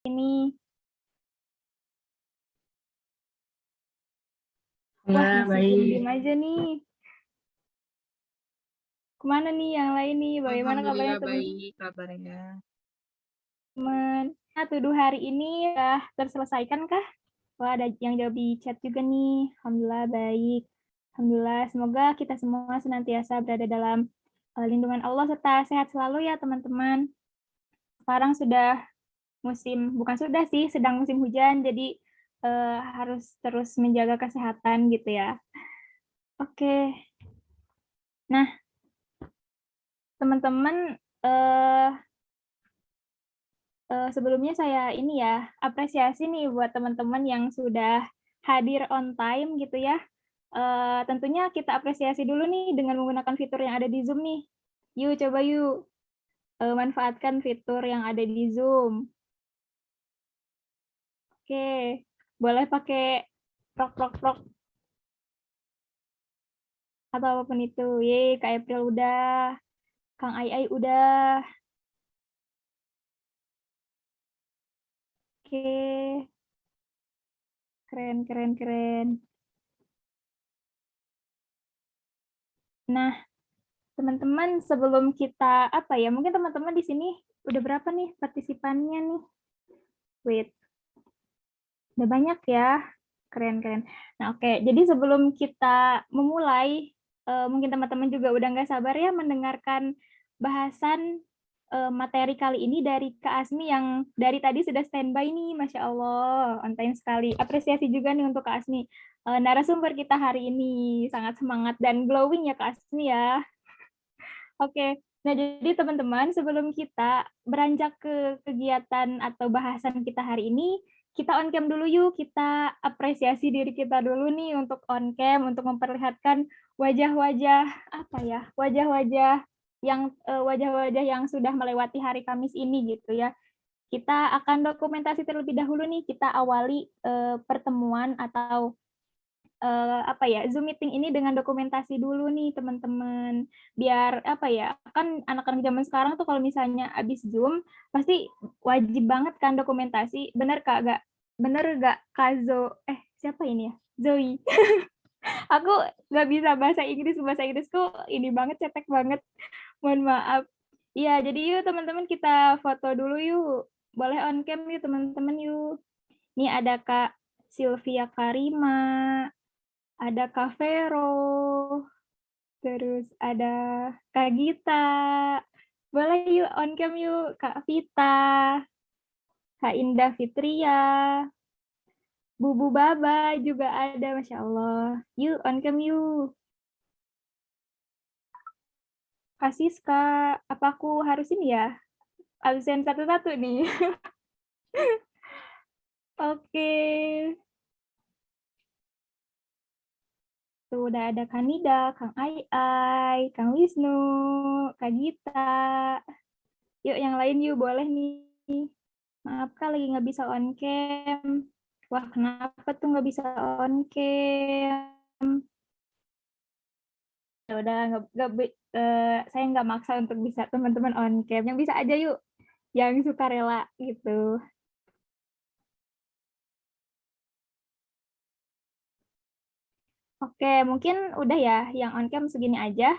ini. Wah, masih diem baik. aja nih. Kemana nih yang lain nih? Bagaimana kabarnya Alhamdulillah teman-teman? baik kabarnya. Nah, tuduh hari ini udah terselesaikan kah? Wah, ada yang jawab di chat juga nih. Alhamdulillah baik. Alhamdulillah, semoga kita semua senantiasa berada dalam lindungan Allah serta sehat selalu ya teman-teman. Sekarang sudah bukan sudah sih, sedang musim hujan, jadi harus terus menjaga kesehatan gitu ya. Oke, nah teman-teman, sebelumnya saya ini ya, apresiasi nih buat teman-teman yang sudah hadir on time gitu ya. Tentunya kita apresiasi dulu nih dengan menggunakan fitur yang ada di Zoom nih. Yuk, coba yuk manfaatkan fitur yang ada di Zoom. Oke, boleh pakai prok atau apapun itu. Kak April udah, Kang Ai udah. Oke, keren. Nah, teman-teman, sebelum kita apa ya? Mungkin teman-teman di sini udah berapa nih partisipannya nih? Wait, udah banyak ya. Keren. Nah, oke. Jadi sebelum kita memulai, mungkin teman-teman juga udah nggak sabar ya mendengarkan bahasan materi kali ini dari Kak Asmi yang dari tadi sudah standby nih, Masya Allah, on time sekali. Apresiasi juga nih untuk Kak Asmi. Narasumber kita hari ini sangat semangat dan glowing ya Kak Asmi ya. Oke, nah jadi teman-teman sebelum kita beranjak ke kegiatan atau bahasan kita hari ini, kita on cam dulu yuk, kita apresiasi diri kita dulu nih untuk on cam, untuk memperlihatkan wajah-wajah apa ya, wajah-wajah yang sudah melewati hari Kamis ini gitu ya. Kita akan dokumentasi terlebih dahulu nih, kita awali pertemuan atau apa ya, Zoom meeting ini dengan dokumentasi dulu nih teman-teman. Biar apa ya, kan anak-anak zaman sekarang tuh kalau misalnya habis Zoom pasti wajib banget kan dokumentasi. Bener Kak, gak? Bener gak Kazo? Siapa ini ya? Zoe. Aku nggak bisa bahasa Inggrisku ini banget, cetek banget. Mohon maaf. Iya, jadi yuk teman-teman kita foto dulu yuk. Boleh on cam yuk teman-teman yuk. Ini ada Kak Sylvia Karima, ada Kak Vero, terus ada Kak Gita. Boleh yuk on cam yuk, Kak Vita, Kak Indah Fitria, Bubu Baba juga ada, Masya Allah. Yuk on cam yuk. Kak Siska, apa aku harus ini ya? Absen satu-satu nih. Oke. Tuh udah ada Kanida, Kang Ai, Kang Wisnu, Kak Gita. Yuk yang lain yuk boleh nih. Maaf Kak, lagi nggak bisa on cam. Wah, kenapa tuh nggak bisa on cam? Ya udah, saya nggak maksa untuk bisa teman-teman on cam. Yang bisa aja yuk, yang suka rela gitu. Oke, mungkin udah ya, yang on cam segini aja.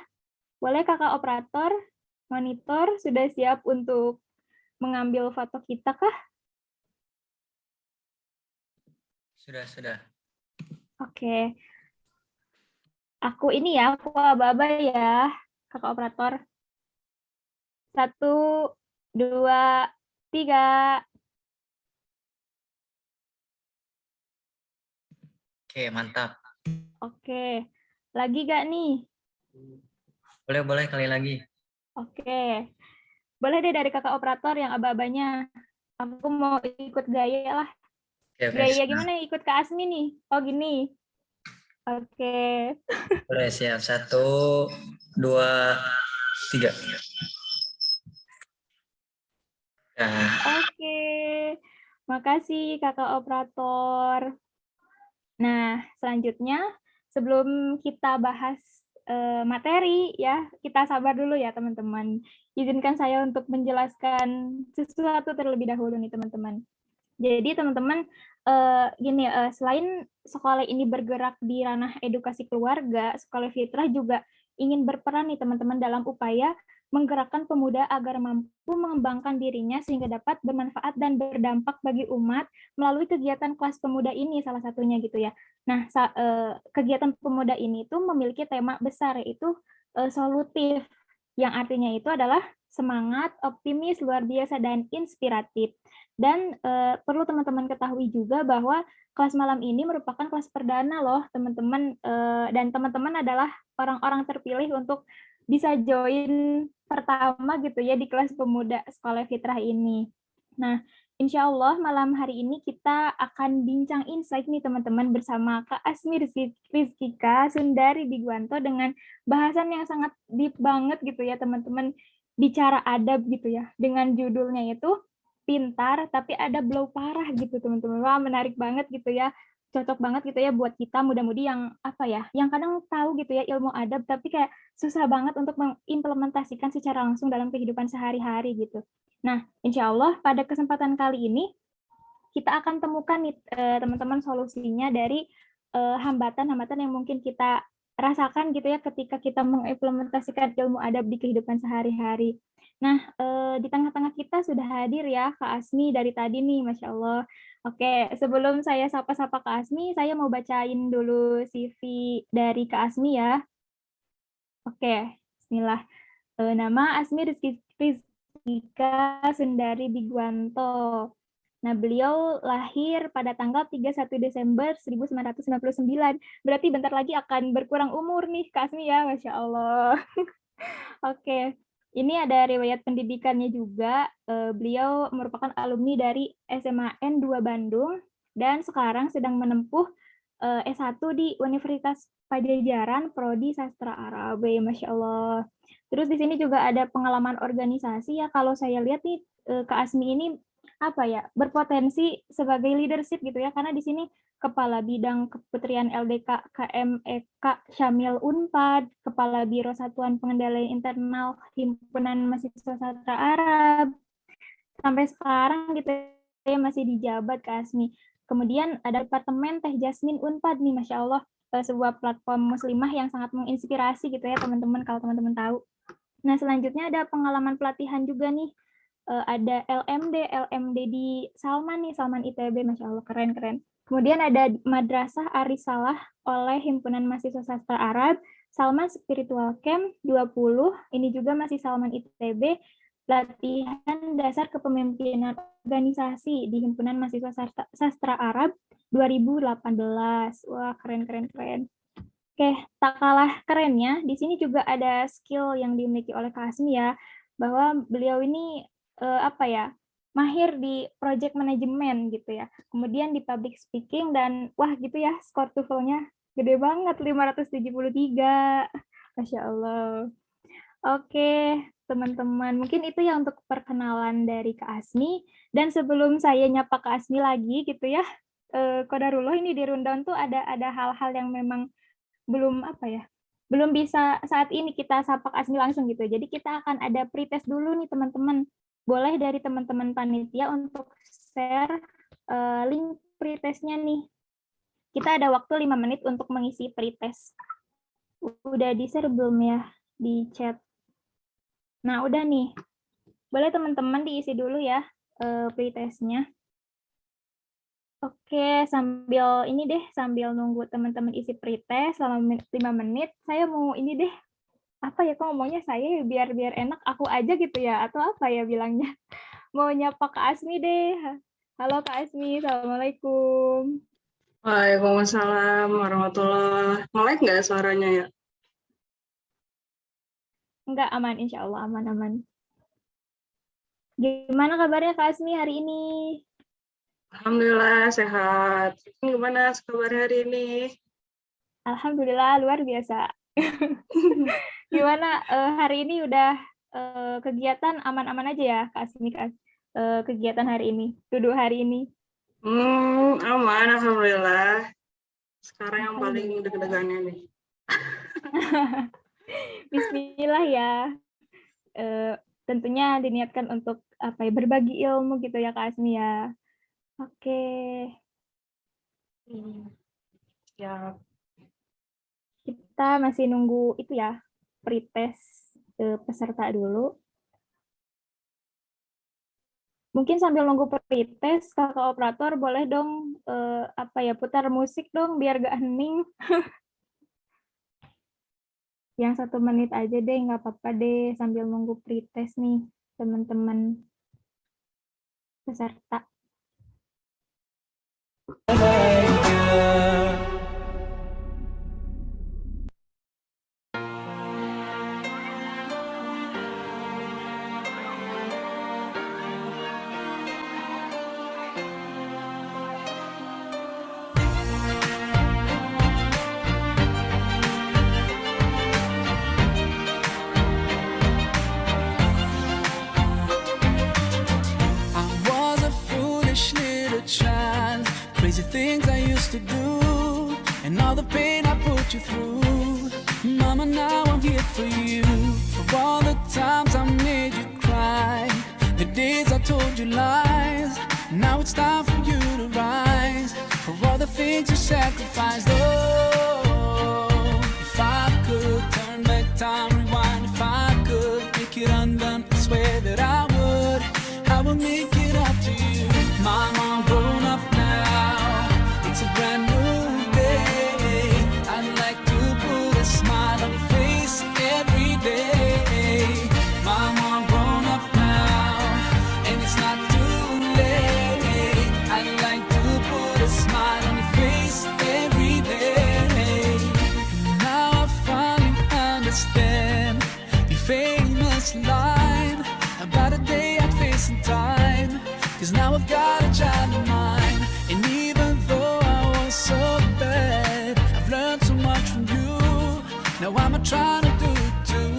Boleh kakak operator, monitor, sudah siap untuk mengambil foto kita kah? Sudah. Oke. Aku ini ya, aku aba-aba ya, kakak operator. 1, 2, 3. Oke, mantap. Oke. Lagi gak nih? Boleh kali lagi. Oke. Boleh deh dari kakak operator yang aba-abanya. Aku mau ikut gaya lah. Oke, Gaya siap. gimana ikut Kak Asmi nih? Oh gini. Oke. Boleh, siap. 1, 2, 3. Nah, Oke. Makasih kakak operator. Nah, selanjutnya sebelum kita bahas materi ya, kita sabar dulu ya teman-teman. Izinkan saya untuk menjelaskan sesuatu terlebih dahulu nih teman-teman. Jadi teman-teman gini, selain sekolah ini bergerak di ranah edukasi keluarga, Sekolah Fitrah juga ingin berperan nih teman-teman dalam upaya menggerakkan pemuda agar mampu mengembangkan dirinya sehingga dapat bermanfaat dan berdampak bagi umat melalui kegiatan kelas pemuda ini salah satunya gitu ya. Nah, kegiatan pemuda ini itu memiliki tema besar yaitu solutif, yang artinya itu adalah semangat, optimis, luar biasa, dan inspiratif. Dan perlu teman-teman ketahui juga bahwa kelas malam ini merupakan kelas perdana loh teman-teman, dan teman-teman adalah orang-orang terpilih untuk bisa join pertama gitu ya di kelas pemuda Sekolah Fitrah ini. Nah, insya Allah malam hari ini kita akan bincang insight nih teman-teman bersama Kak Asmi Rizkika Sundari Bigwanto dengan bahasan yang sangat deep banget gitu ya teman-teman, bicara adab gitu ya, dengan judulnya itu pintar tapi ada blow parah gitu teman-teman. Wah, menarik banget gitu ya, cocok banget gitu ya buat kita muda-mudi yang apa ya, yang kadang tahu gitu ya ilmu adab tapi kayak susah banget untuk mengimplementasikan secara langsung dalam kehidupan sehari-hari gitu. Nah, insya Allah pada kesempatan kali ini kita akan temukan nih teman-teman solusinya dari hambatan-hambatan yang mungkin kita rasakan gitu ya ketika kita mengimplementasikan ilmu adab di kehidupan sehari-hari. Nah, di tengah-tengah kita sudah hadir ya Kak Asmi dari tadi nih, Masya Allah. Oke, sebelum saya sapa-sapa Kak Asmi, saya mau bacain dulu CV dari Kak Asmi ya. Oke, bismillah. Nama Asmi Rizkika Sundari Bigwanto. Nah, beliau lahir pada tanggal 31 Desember 1999. Berarti bentar lagi akan berkurang umur nih, Kak Asmi ya, Masya Allah. Oke, ini ada riwayat pendidikannya juga. Beliau merupakan alumni dari SMAN 2 Bandung dan sekarang sedang menempuh S1 di Universitas Pajajaran Prodi Sastra Arab. Masya Allah. Terus di sini juga ada pengalaman organisasi ya. Kalau saya lihat nih Kak Asmi ini apa ya, berpotensi sebagai leadership gitu ya, karena di sini Kepala Bidang Keputrian LDK KMEK Syamil Unpad, Kepala Biro Satuan Pengendalian Internal Himpunan Mahasiswa Sastra Arab, sampai sekarang gitu ya masih dijabat Kak Asmi. Kemudian ada Departemen Teh Jasmin Unpad nih, Masya Allah, sebuah platform muslimah yang sangat menginspirasi gitu ya teman-teman, kalau teman-teman tahu. Nah, selanjutnya ada pengalaman pelatihan juga nih, ada LMD di Salman nih, Salman ITB, Masya Allah, keren-keren. Kemudian ada Madrasah Arisalah oleh Himpunan Mahasiswa Sastra Arab, Salman Spiritual Camp 20, ini juga masih Salman ITB, latihan dasar kepemimpinan organisasi di Himpunan Mahasiswa Sastra Arab 2018. Wah, keren. Oke, tak kalah kerennya, di sini juga ada skill yang dimiliki oleh Kak Asmi ya, bahwa beliau ini apa ya, mahir di project management gitu ya. Kemudian di public speaking dan wah gitu ya, skor TOEFL-nya gede banget 573. Masya Allah. Oke, teman-teman, mungkin itu ya untuk perkenalan dari Kak Asmi. Dan sebelum saya nyapa Kak Asmi lagi gitu ya, Qadarullah ini di rundown tuh ada hal-hal yang memang belum apa ya, belum bisa saat ini kita sapa Kak Asmi langsung gitu. Jadi kita akan ada pretest dulu nih teman-teman. Boleh dari teman-teman panitia untuk share link pretestnya nih. Kita ada waktu 5 menit untuk mengisi pretest. Udah di-share belum ya di chat? Nah, udah nih. Boleh teman-teman diisi dulu ya pretestnya. Oke, sambil nunggu teman-teman isi pretest selama 5 menit, saya mau ini deh, apa ya, kok ngomongnya saya biar enak aku aja gitu ya, atau apa ya bilangnya. Mau nyapa Kak Asmi deh. Halo Kak Asmi, Assalamualaikum. Waalaikumsalam warahmatullahi. Melek nggak suaranya ya? Enggak, aman, insya Allah aman. Gimana kabarnya Kak Asmi hari ini? Alhamdulillah sehat. Gimana kabar hari ini? Alhamdulillah luar biasa. Gimana hari ini udah kegiatan aman-aman aja ya Kak Asmi, kegiatan hari ini, duduk hari ini? Aman, alhamdulillah. Sekarang yang paling deg-degannya nih. Bismillah ya. Tentunya diniatkan untuk apa ya, berbagi ilmu gitu ya Kak Asmi ya. Ya, Kita masih nunggu itu ya, pretest peserta dulu. Mungkin sambil nunggu pretest, kakak operator boleh dong putar musik dong biar gak hening. Yang 1 menit aja deh, nggak apa-apa deh sambil nunggu pretest nih teman-teman peserta. I was a foolish little child, crazy things I used to do, and all the pain I put you through. Mama, now I'm here for you, for all the times I made you cry, the days I told you lies. Now it's time for you to rise, for all the things you sacrificed. Oh, if I could turn back time, rewind, if I could make it undone, I swear that I would. I will make it up to you. Mama, grown up now. It's a brand new day. I'd like to put a smile on your face every day. Mama, grown up now, and it's not too late. I'd like to put a smile on your face every day. Now I finally understand your famous line about a day I'd face in time. Cause now I've got a child of mine, and even though I was so bad, I've learned so much from you. Now I'm trying to do it too.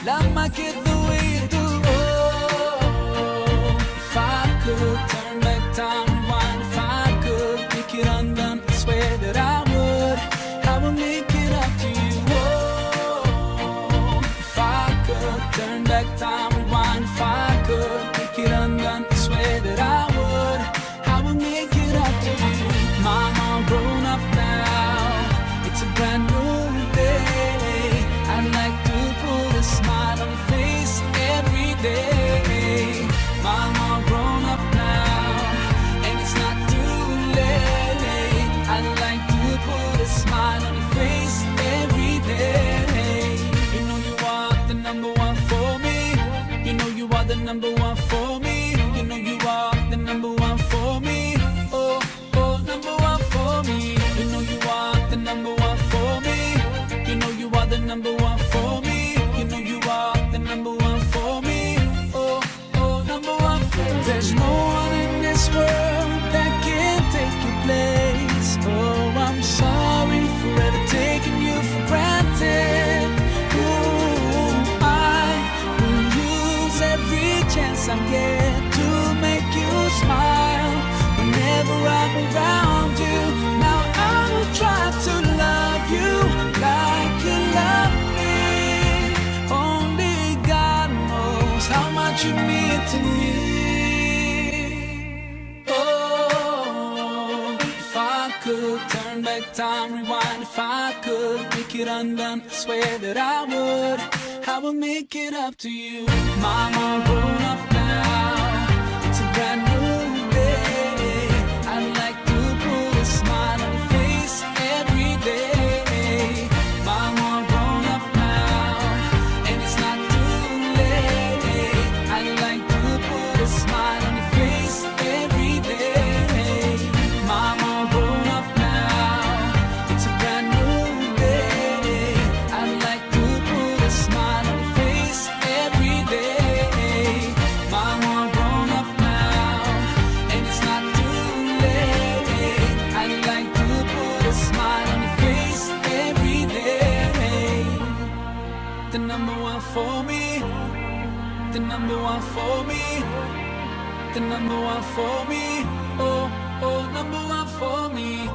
Love my kid the way you do. Oh, if I could turn back time, rewind, if I could make it undone, I swear that I would. I will make it up to you. Oh, if I could turn back time, rewind, if I could make it undone, I swear that I would. I will make it up to you. Mama, grown up now. It's a brand new day. I'd like to put a smile on your face every day. Mama, grown up now, and it's not too late. I'd like to put a smile on your face every day. You know you are the number one for me. You know you are the number one for me. You know you are the number one for me. Oh, oh, number one for me. You know you are the number one for me. You know you are the number one for me. You know you are the number one for me. Oh, oh, number one for me. There's no one in this world that can take your place. Oh, I'm sorry for ever taking you for granted. Ooh, I will use every chance I get to make you smile. Whenever I'm around you, now I will try to love you like you love me. Only God knows how much you mean to me. Oh, if I could turn back time, rewind, if I could make it undone, I swear that I would. I will make it up to you. Mama, grown up now. It's a brand new day. I'd like to put a smile on your face every day. Mama, grown up now, and it's not too late. I'd like to put a smile on your face every day. Mama, grown up now. It's a brand new day. I'd like to put a smile on your face every day. Mama, grown up now, and it's not too late. I'd like to put a smile on your face every day. The number one for me. The number one for me. The number one for me. Oh, oh, number one for me.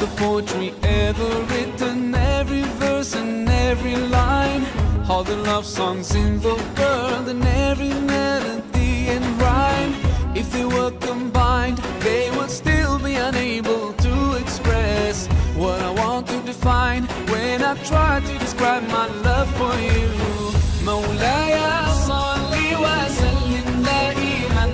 the poetry ever written, every verse and every line, all the love songs in the world and every melody and rhyme. If they were combined, they would still be unable to express what I want to define when I try to describe my love for you. مولاي صل وسلم دائما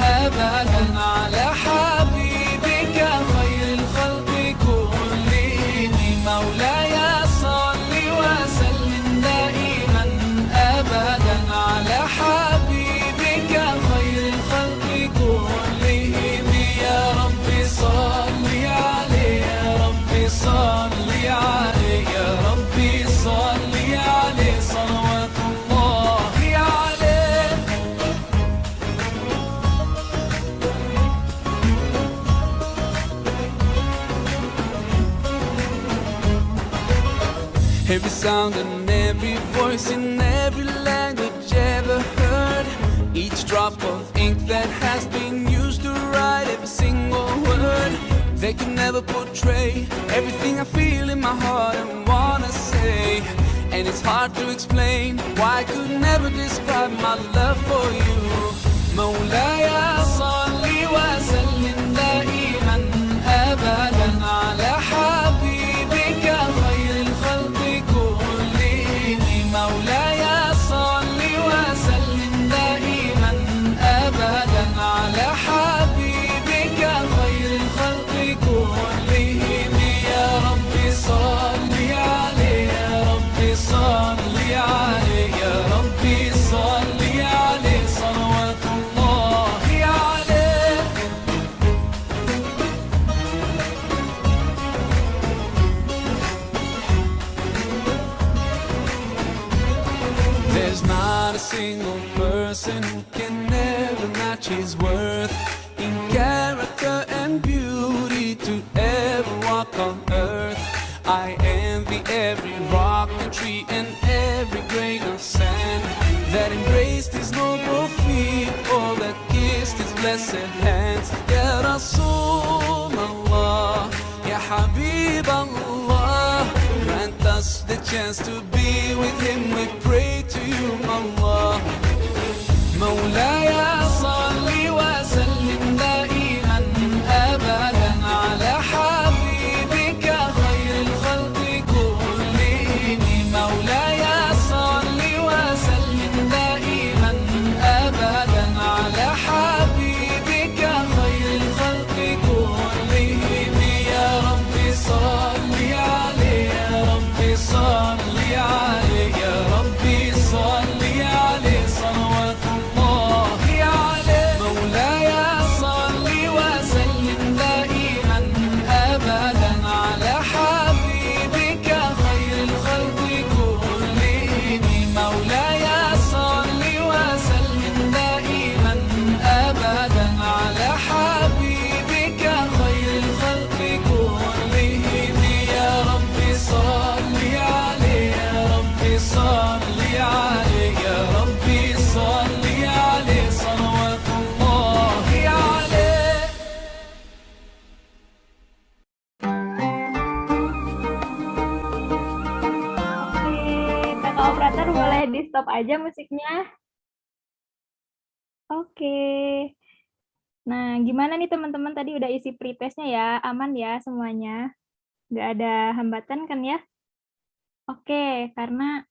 أبدا على حبيبك خير الخلق كلهم. مولاي صل وسلم دائما أبدا على حبيبك خير الخلق كلهم. يا ربي صل عليه، يا ربي صل عليه، يا ربي صل عليه صلوات الله عليه. Every sound and every voice in every language ever heard, each drop of ink that has been used to write every single word, they can never portray everything I feel in my heart and wanna say. And it's hard to explain why I could never describe my love for you. مولاي صل وسلم دائما أبدا على حبيبك خير الخلق كلهم. مولاي صل وسلم دائما أبدا على حبيبك خير الخلق كلهم. يا ربي صل عليه، يا ربي صل عليه، يا ربي صل عليه صلوات الله عليه. There's not a single person who can ever match his worth in character and beauty to ever walk on earth. I envy every rock and tree and every grain of sand that embraced his noble feet or that kissed his blessed hands. Ya Rasulullah, Ya Habib Allah, grant us the chance to be with him. We pray to you, Allah. مولاي صل وسلم دائما أبدا على حبيبك خير الخلق كلهم. مولاي صل وسلم دائما أبدا على حبيبك خير الخلق كلهم. يا ربي صل عليه، يا ربي صل عليه، يا ربي صل عليه صلوات الله عليه. مولاي صل وسلم دائما أبدا على حبيبك خير الخلق كلهم. مولاي صل وسلم دائما أبدا على حبيبك خير الخلق كلهم. يا ربي صل عليه، يا ربي صل عليه، يا ربي صل عليه صلوات الله عليه. Oke, kakak operator boleh di stop aja musiknya. Oke. Nah, gimana nih teman-teman, tadi udah isi pretestnya ya, aman ya semuanya? Nggak ada hambatan kan ya? Oke, karena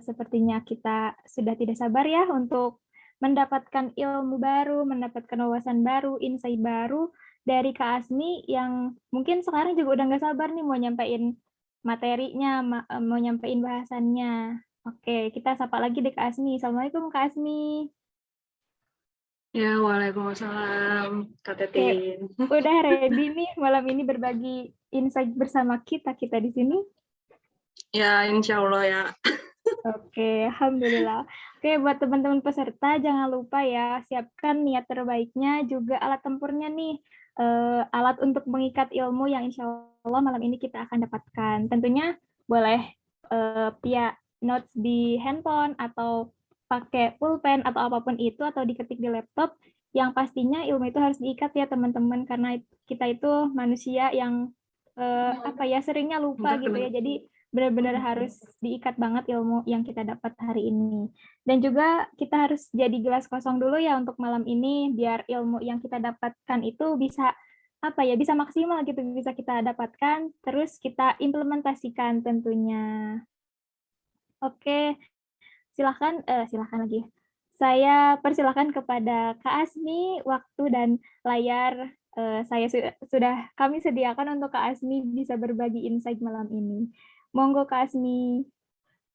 sepertinya kita sudah tidak sabar ya untuk mendapatkan ilmu baru, mendapatkan wawasan baru, insight baru dari Kak Asmi yang mungkin sekarang juga udah nggak sabar nih mau nyampein materinya, mau nyampein bahasannya. Oke, kita sapa lagi deh Kak Asmi. Assalamualaikum Kak Asmi. Ya, waalaikumsalam, Kak Tetin. Udah ready nih malam ini berbagi insight bersama kita di sini? Ya, insya Allah ya. Oke, alhamdulillah. Oke, buat teman-teman peserta jangan lupa ya, siapkan niat terbaiknya, juga alat tempurnya nih, alat untuk mengikat ilmu yang insya Allah malam ini kita akan dapatkan. Tentunya boleh via notes di handphone atau pakai pulpen atau apapun itu, atau diketik di laptop. Yang pastinya ilmu itu harus diikat ya teman-teman, karena kita itu manusia yang apa ya, seringnya lupa gitu ya. Jadi benar-benar harus diikat banget ilmu yang kita dapat hari ini. Dan juga kita harus jadi gelas kosong dulu ya untuk malam ini, biar ilmu yang kita dapatkan itu bisa apa ya, bisa maksimal gitu, bisa kita dapatkan, terus kita implementasikan tentunya. Oke, silahkan lagi. Saya persilahkan kepada Kak Asmi, waktu dan layar sudah kami sediakan untuk Kak Asmi bisa berbagi insight malam ini. Monggo Kak Asmi.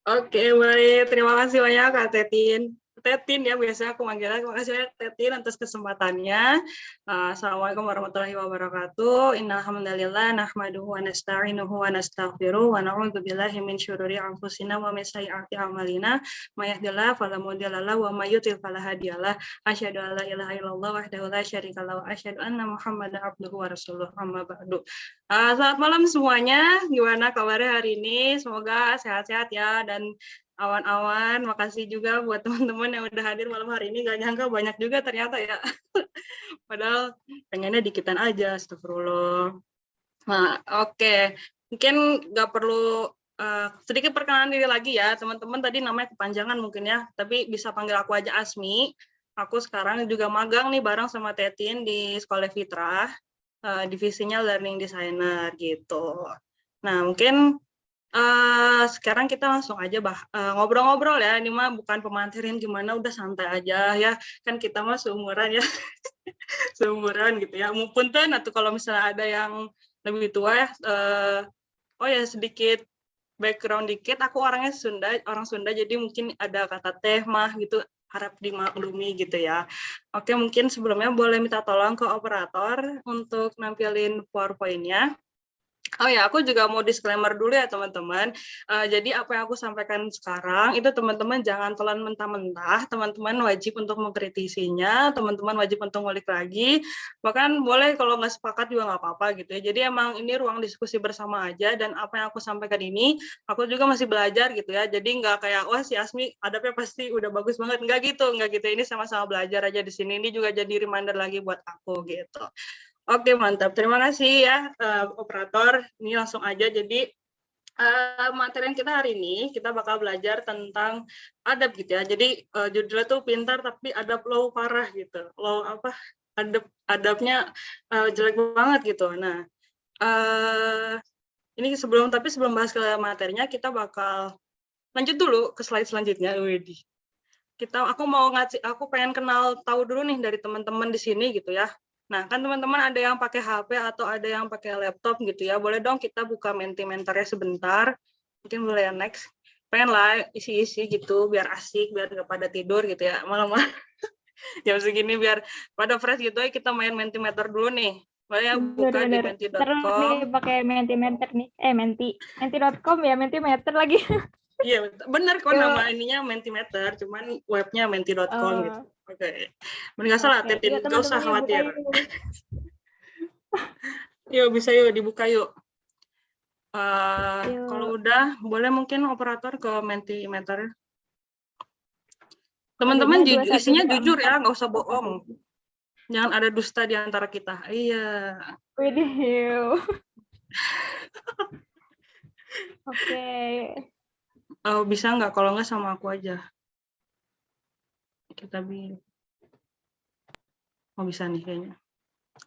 Oke, baik. Terima kasih banyak Kak Tetin. Tetin ya, biasanya aku manggilnya. Terima kasih banyak Tetin atas kesempatannya. Assalamualaikum warahmatullahi wabarakatuh. Innal hamdalillah nahmaduhu wa nasta'inuhu wa nastaghfiruh wa na'udzu billahi min syururi anfusina wa min sayyiati a'malina. May yahdihillahu fala mudilla lahu wa may yudlil fala hadiyalah. Asyhadu an la ilaha illallah wahdahu la syarika lahu wa asyhadu anna Muhammadan abduhu wa rasuluh. Amma ba'du. Selamat malam semuanya. Gimana kabarnya hari ini? Semoga sehat-sehat ya, dan awan-awan. Makasih juga buat teman-teman yang udah hadir malam hari ini. Gak nyangka banyak juga ternyata ya. Padahal pengennya dikitan aja, astagfirullah. Nah, oke. Mungkin gak perlu sedikit perkenalan diri lagi ya. Teman-teman tadi namanya kepanjangan mungkin ya, tapi bisa panggil aku aja Asmi. Aku sekarang juga magang nih bareng sama Tetin di Sekolah Fitrah, divisinya Learning Designer gitu. Nah, mungkin sekarang kita langsung aja ngobrol-ngobrol ya. Ini mah bukan pemantirin gimana, udah santai aja ya. Kan kita mah seumuran ya. Seumuran gitu ya. Mumpun tuh atau kalau misalnya ada yang lebih tua ya, oh ya sedikit background dikit, aku orangnya orang Sunda, jadi mungkin ada kata teh mah gitu, harap dimaklumi gitu ya. Oke, mungkin sebelumnya boleh minta tolong ke operator untuk nampilin PowerPoint-nya. Oh ya, aku juga mau disclaimer dulu ya teman-teman. Jadi apa yang aku sampaikan sekarang itu teman-teman jangan telan mentah-mentah. Teman-teman wajib untuk mengkritisinya, teman-teman wajib untuk ngulik lagi. Bahkan boleh kalau nggak sepakat juga nggak apa-apa gitu ya. Jadi emang ini ruang diskusi bersama aja, dan apa yang aku sampaikan ini aku juga masih belajar gitu ya. Jadi nggak kayak wah si Asmi adabnya pasti udah bagus banget, nggak gitu. Ini sama-sama belajar aja di sini. Ini juga jadi reminder lagi buat aku gitu. Oke, mantap. Terima kasih ya, operator. Ini langsung aja. Jadi, materi yang kita hari ini, kita bakal belajar tentang adab gitu ya. Jadi, judulnya tuh pintar tapi adab low parah gitu. Low apa? Adabnya jelek banget gitu. Nah, ini sebelum bahas ke materinya, kita bakal lanjut dulu ke slide selanjutnya. Aku pengen tahu dulu nih dari teman-teman di sini gitu ya. Nah, kan teman-teman ada yang pakai HP atau ada yang pakai laptop gitu ya. Boleh dong kita buka Mentimenternya sebentar. Mungkin boleh ya next. Pengen lah isi-isi gitu biar asik, biar nggak pada tidur gitu ya. Malam-malam jam segini biar pada fresh gitu ya, kita main Mentimeter dulu nih. Boleh ya buka di menti.com. Seru nih pakai Mentimeter nih. Menti.com ya, Mentimeter lagi. Iya, benar kok nama ininya Mentimeter, cuman webnya menti.com gitu. Oke. Nggak salah, Tetin. Nggak usah khawatir. Yuk, bisa yuk, dibuka yuk. Kalau udah, boleh mungkin operator ke Mentimeter. Teman-teman isinya jujur ya, nggak usah bohong. Jangan ada dusta di antara kita. Iya. Widih. Oke. Bisa nggak? Kalau nggak sama aku aja. Kita bisa nih kayaknya.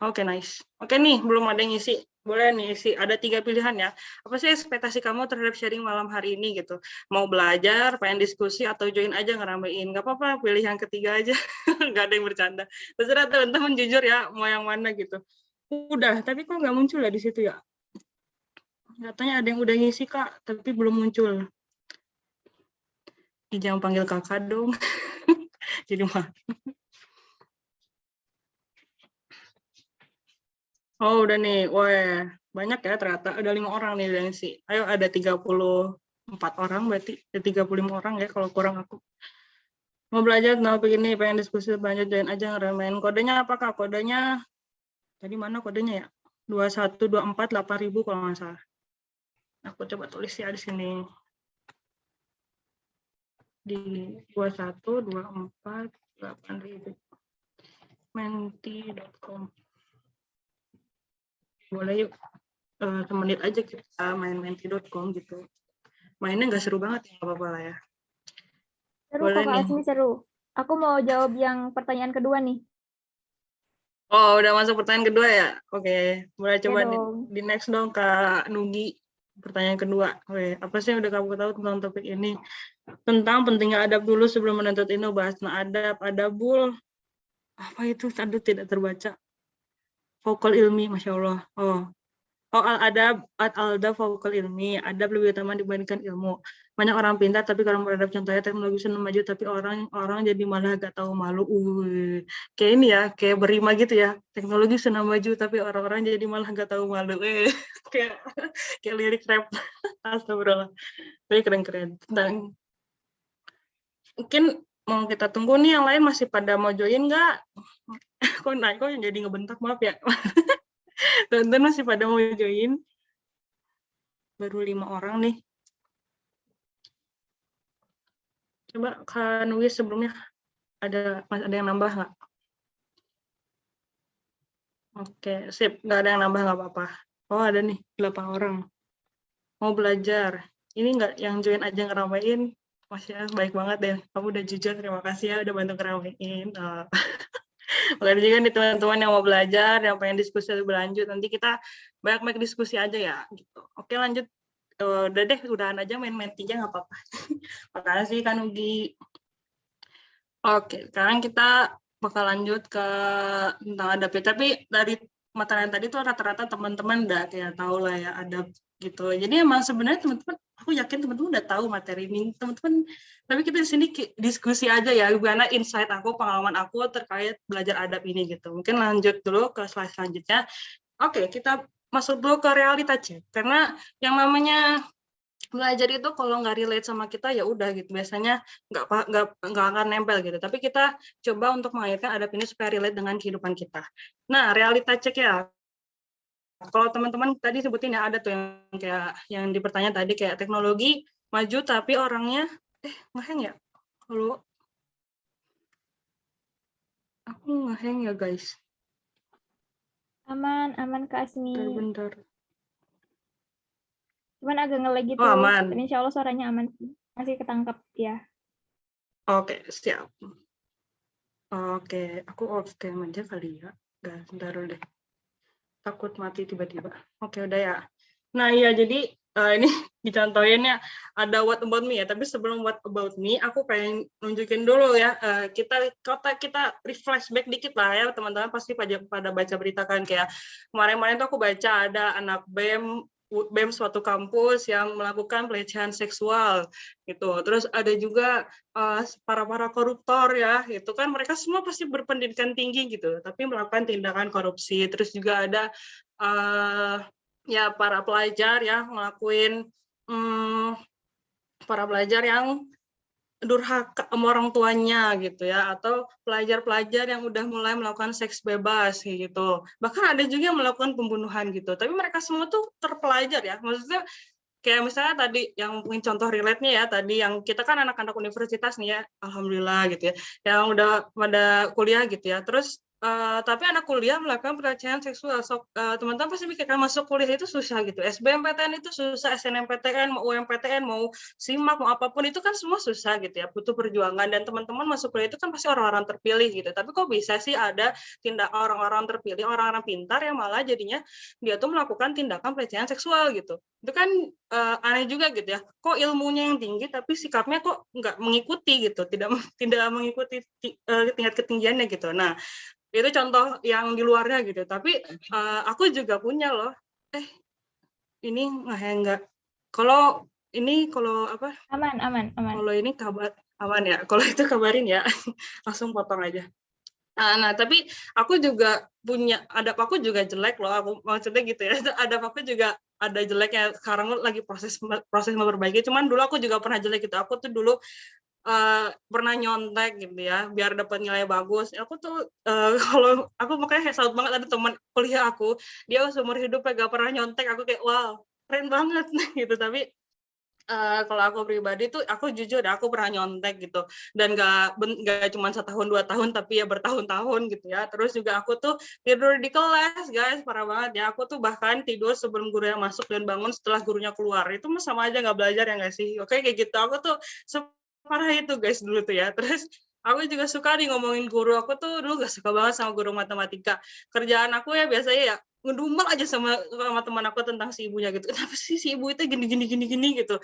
Oke, nice. Oke nih, belum ada yang isi. Boleh nih isi. Ada 3 pilihan ya. Apa sih ekspektasi kamu terhadap sharing malam hari ini gitu? Mau belajar, pengen diskusi, atau join aja ngeramein? Nggak apa-apa, pilih yang ketiga aja. Nggak ada yang bercanda. Terserah teman-teman jujur ya, mau yang mana gitu. Udah, tapi kok nggak muncul ya di situ ya? Katanya ada yang udah ngisi, Kak, tapi belum muncul. Jangan panggil kakak dong. Jadi mah. Oh, udah nih. Wah, banyak ya ternyata. Ada 5 orang nih yang sih. Ayo, ada 34 orang berarti. Ada 35 orang ya kalau kurang aku. Mau belajar tentang begini, pengen diskusi lanjut, join aja ngeramein. Kodenya apa, Kak? Kodenya, tadi mana kodenya ya? 2124 8000 kalau nggak salah. Aku coba tulis ya di sini. Di 2124 8000. Menti.com. Boleh yuk. semenit aja kita main menti.com gitu. Mainnya nggak seru banget, nggak apa-apa lah ya. Seru Boleh kok Kak nih. Asmi, seru. Aku mau jawab yang pertanyaan kedua nih. Oh, udah masuk pertanyaan kedua ya? Oke, boleh Ya coba dong. di next dong Kak Nugi. Pertanyaan kedua. Oke, apa sih yang udah kamu tahu tentang topik ini? Tentang pentingnya adab dulu sebelum menuntut ilmu, bahas adabul. Apa itu? Aduh, tidak terbaca. Vokal ilmi, Masya Allah. Al-adab vokal ilmi. Adab lebih utama dibandingkan ilmu. Banyak orang pintar tapi kurang beradab. Contohnya teknologi sudah maju tapi orang jadi malah gak tahu malu. Kayak ini ya, kayak berima gitu ya. Teknologi sudah maju tapi orang-orang jadi malah gak tahu malu. kayak kayak lirik rap. Astagfirullah. Tapi keren-keren. Dan mungkin mau kita tunggu nih, yang lain masih pada mau join nggak? Kok yang jadi ngebentak, maaf ya. Teman-teman masih pada mau join? Baru 5 orang nih. Coba Kak Nuwis sebelumnya ada yang nambah nggak? Oke, sip. Nggak ada yang nambah, nggak apa-apa. Oh, ada nih 8 orang. Mau belajar. Ini nggak yang join aja ngeramein. Masya baik banget deh. Kamu udah jujur, terima kasih ya udah bantu ngeramein. Makanya juga nih teman-teman yang mau belajar, yang pengen diskusi lebih lanjut, nanti kita banyak diskusi aja ya. Gitu. Oke, lanjut. Udah deh, udahan aja main mentinya nggak apa-apa. Makasih Kak Nugi. Oke, sekarang kita bakal lanjut ke tentang adab ya. Tapi dari materi tadi tuh rata-rata teman-teman udah kayak tahu lah ya adab gitu. Jadi emang sebenarnya teman-teman, aku yakin teman-teman udah tahu materi ini. Teman-teman, tapi kita di sini diskusi aja ya, gimana insight aku, pengalaman aku terkait belajar adab ini gitu. Mungkin lanjut dulu ke slide selanjutnya. Oke, kita masuk dulu ke realita cek. Karena yang namanya belajar itu kalau nggak relate sama kita ya udah gitu, biasanya nggak akan nempel gitu. Tapi kita coba untuk mengaitkan adab ini supaya relate dengan kehidupan kita. Nah, realita cek ya. Kalau teman-teman tadi sebutin ya, ada tuh yang kayak yang di pertanyaan tadi kayak teknologi maju tapi orangnya ngeheng ya. Kalau aku ngeheng ya guys. Aman Kak Asmi. Bentar. Cuman agak nge-lag gitu. Oh, aman. Tapi insya Allah suaranya aman sih. Masih ketangkap ya. Oke, siap. Oke, aku off cam aja kali ya. Bentar deh. Takut mati tiba-tiba. Oke, udah ya. Nah, iya, jadi ini dicontohinnya ada what about me ya, tapi sebelum what about me, aku pengen nunjukin dulu ya, kita flashback dikit lah ya, teman-teman pasti pada baca berita kan, kayak kemarin-kemarin tuh aku baca ada anak BEM suatu kampus yang melakukan pelecehan seksual gitu. Terus ada juga para koruptor ya, itu kan mereka semua pasti berpendidikan tinggi gitu, tapi melakukan tindakan korupsi. Terus juga ada ya para pelajar ya ngelakuin para pelajar yang durhaka sama orang tuanya gitu ya, atau pelajar-pelajar yang udah mulai melakukan seks bebas gitu. Bahkan ada juga yang melakukan pembunuhan gitu. Tapi mereka semua tuh terpelajar ya. Maksudnya kayak misalnya tadi yang mungkin contoh relate-nya ya, tadi yang kita kan anak-anak universitas nih ya, alhamdulillah gitu ya, yang udah pada kuliah gitu ya. Terus tapi anak kuliah melakukan pelecehan seksual. Teman-teman pasti mikir kan masuk kuliah itu susah gitu. SBMPTN itu susah, SNMPTN, mau UMPTN, mau SIMAK, mau apapun itu kan semua susah gitu ya, butuh perjuangan. Dan teman-teman masuk kuliah itu kan pasti orang-orang terpilih gitu. Tapi kok bisa sih ada orang-orang terpilih, orang-orang pintar yang malah jadinya dia tuh melakukan tindakan pelecehan seksual gitu. Itu kan aneh juga gitu ya. Kok ilmunya yang tinggi tapi sikapnya kok nggak mengikuti gitu, tidak mengikuti tingkat ketinggiannya gitu. Nah, itu contoh yang di luarnya gitu. Tapi aku juga punya loh. Ini nggak. Kalau apa? Aman. Kalau ini kabar aman ya. Kalau itu kabarin ya. Langsung potong aja. Nah, tapi aku juga punya, adab aku juga jelek loh. Aku maksudnya gitu ya. Adab aku juga ada jeleknya. Sekarang lagi proses memperbaiki. Cuman dulu aku juga pernah jelek gitu. Aku tuh dulu pernah nyontek gitu ya, biar dapat nilai bagus. Aku tuh kalau aku makanya salut banget ada teman kuliah aku, dia seumur hidupnya gak pernah nyontek. Aku kayak wow, keren banget gitu. Tapi kalau aku pribadi tuh, aku jujur aku pernah nyontek gitu, dan nggak cuma 1 tahun 2 tahun, tapi ya bertahun-tahun gitu ya. Terus juga aku tuh tidur di kelas, guys, parah banget ya. Aku tuh bahkan tidur sebelum gurunya masuk dan bangun setelah gurunya keluar. Itu mah sama aja nggak belajar ya nggak sih? Oke, kayak gitu. Aku tuh separah itu, guys, dulu tuh ya. Terus aku juga suka nih ngomongin guru. Aku tuh dulu gak suka banget sama guru matematika. Kerjaan aku ya biasanya ya ngedumel aja sama teman aku tentang si ibunya gitu. Kenapa sih si ibu itu gini gitu.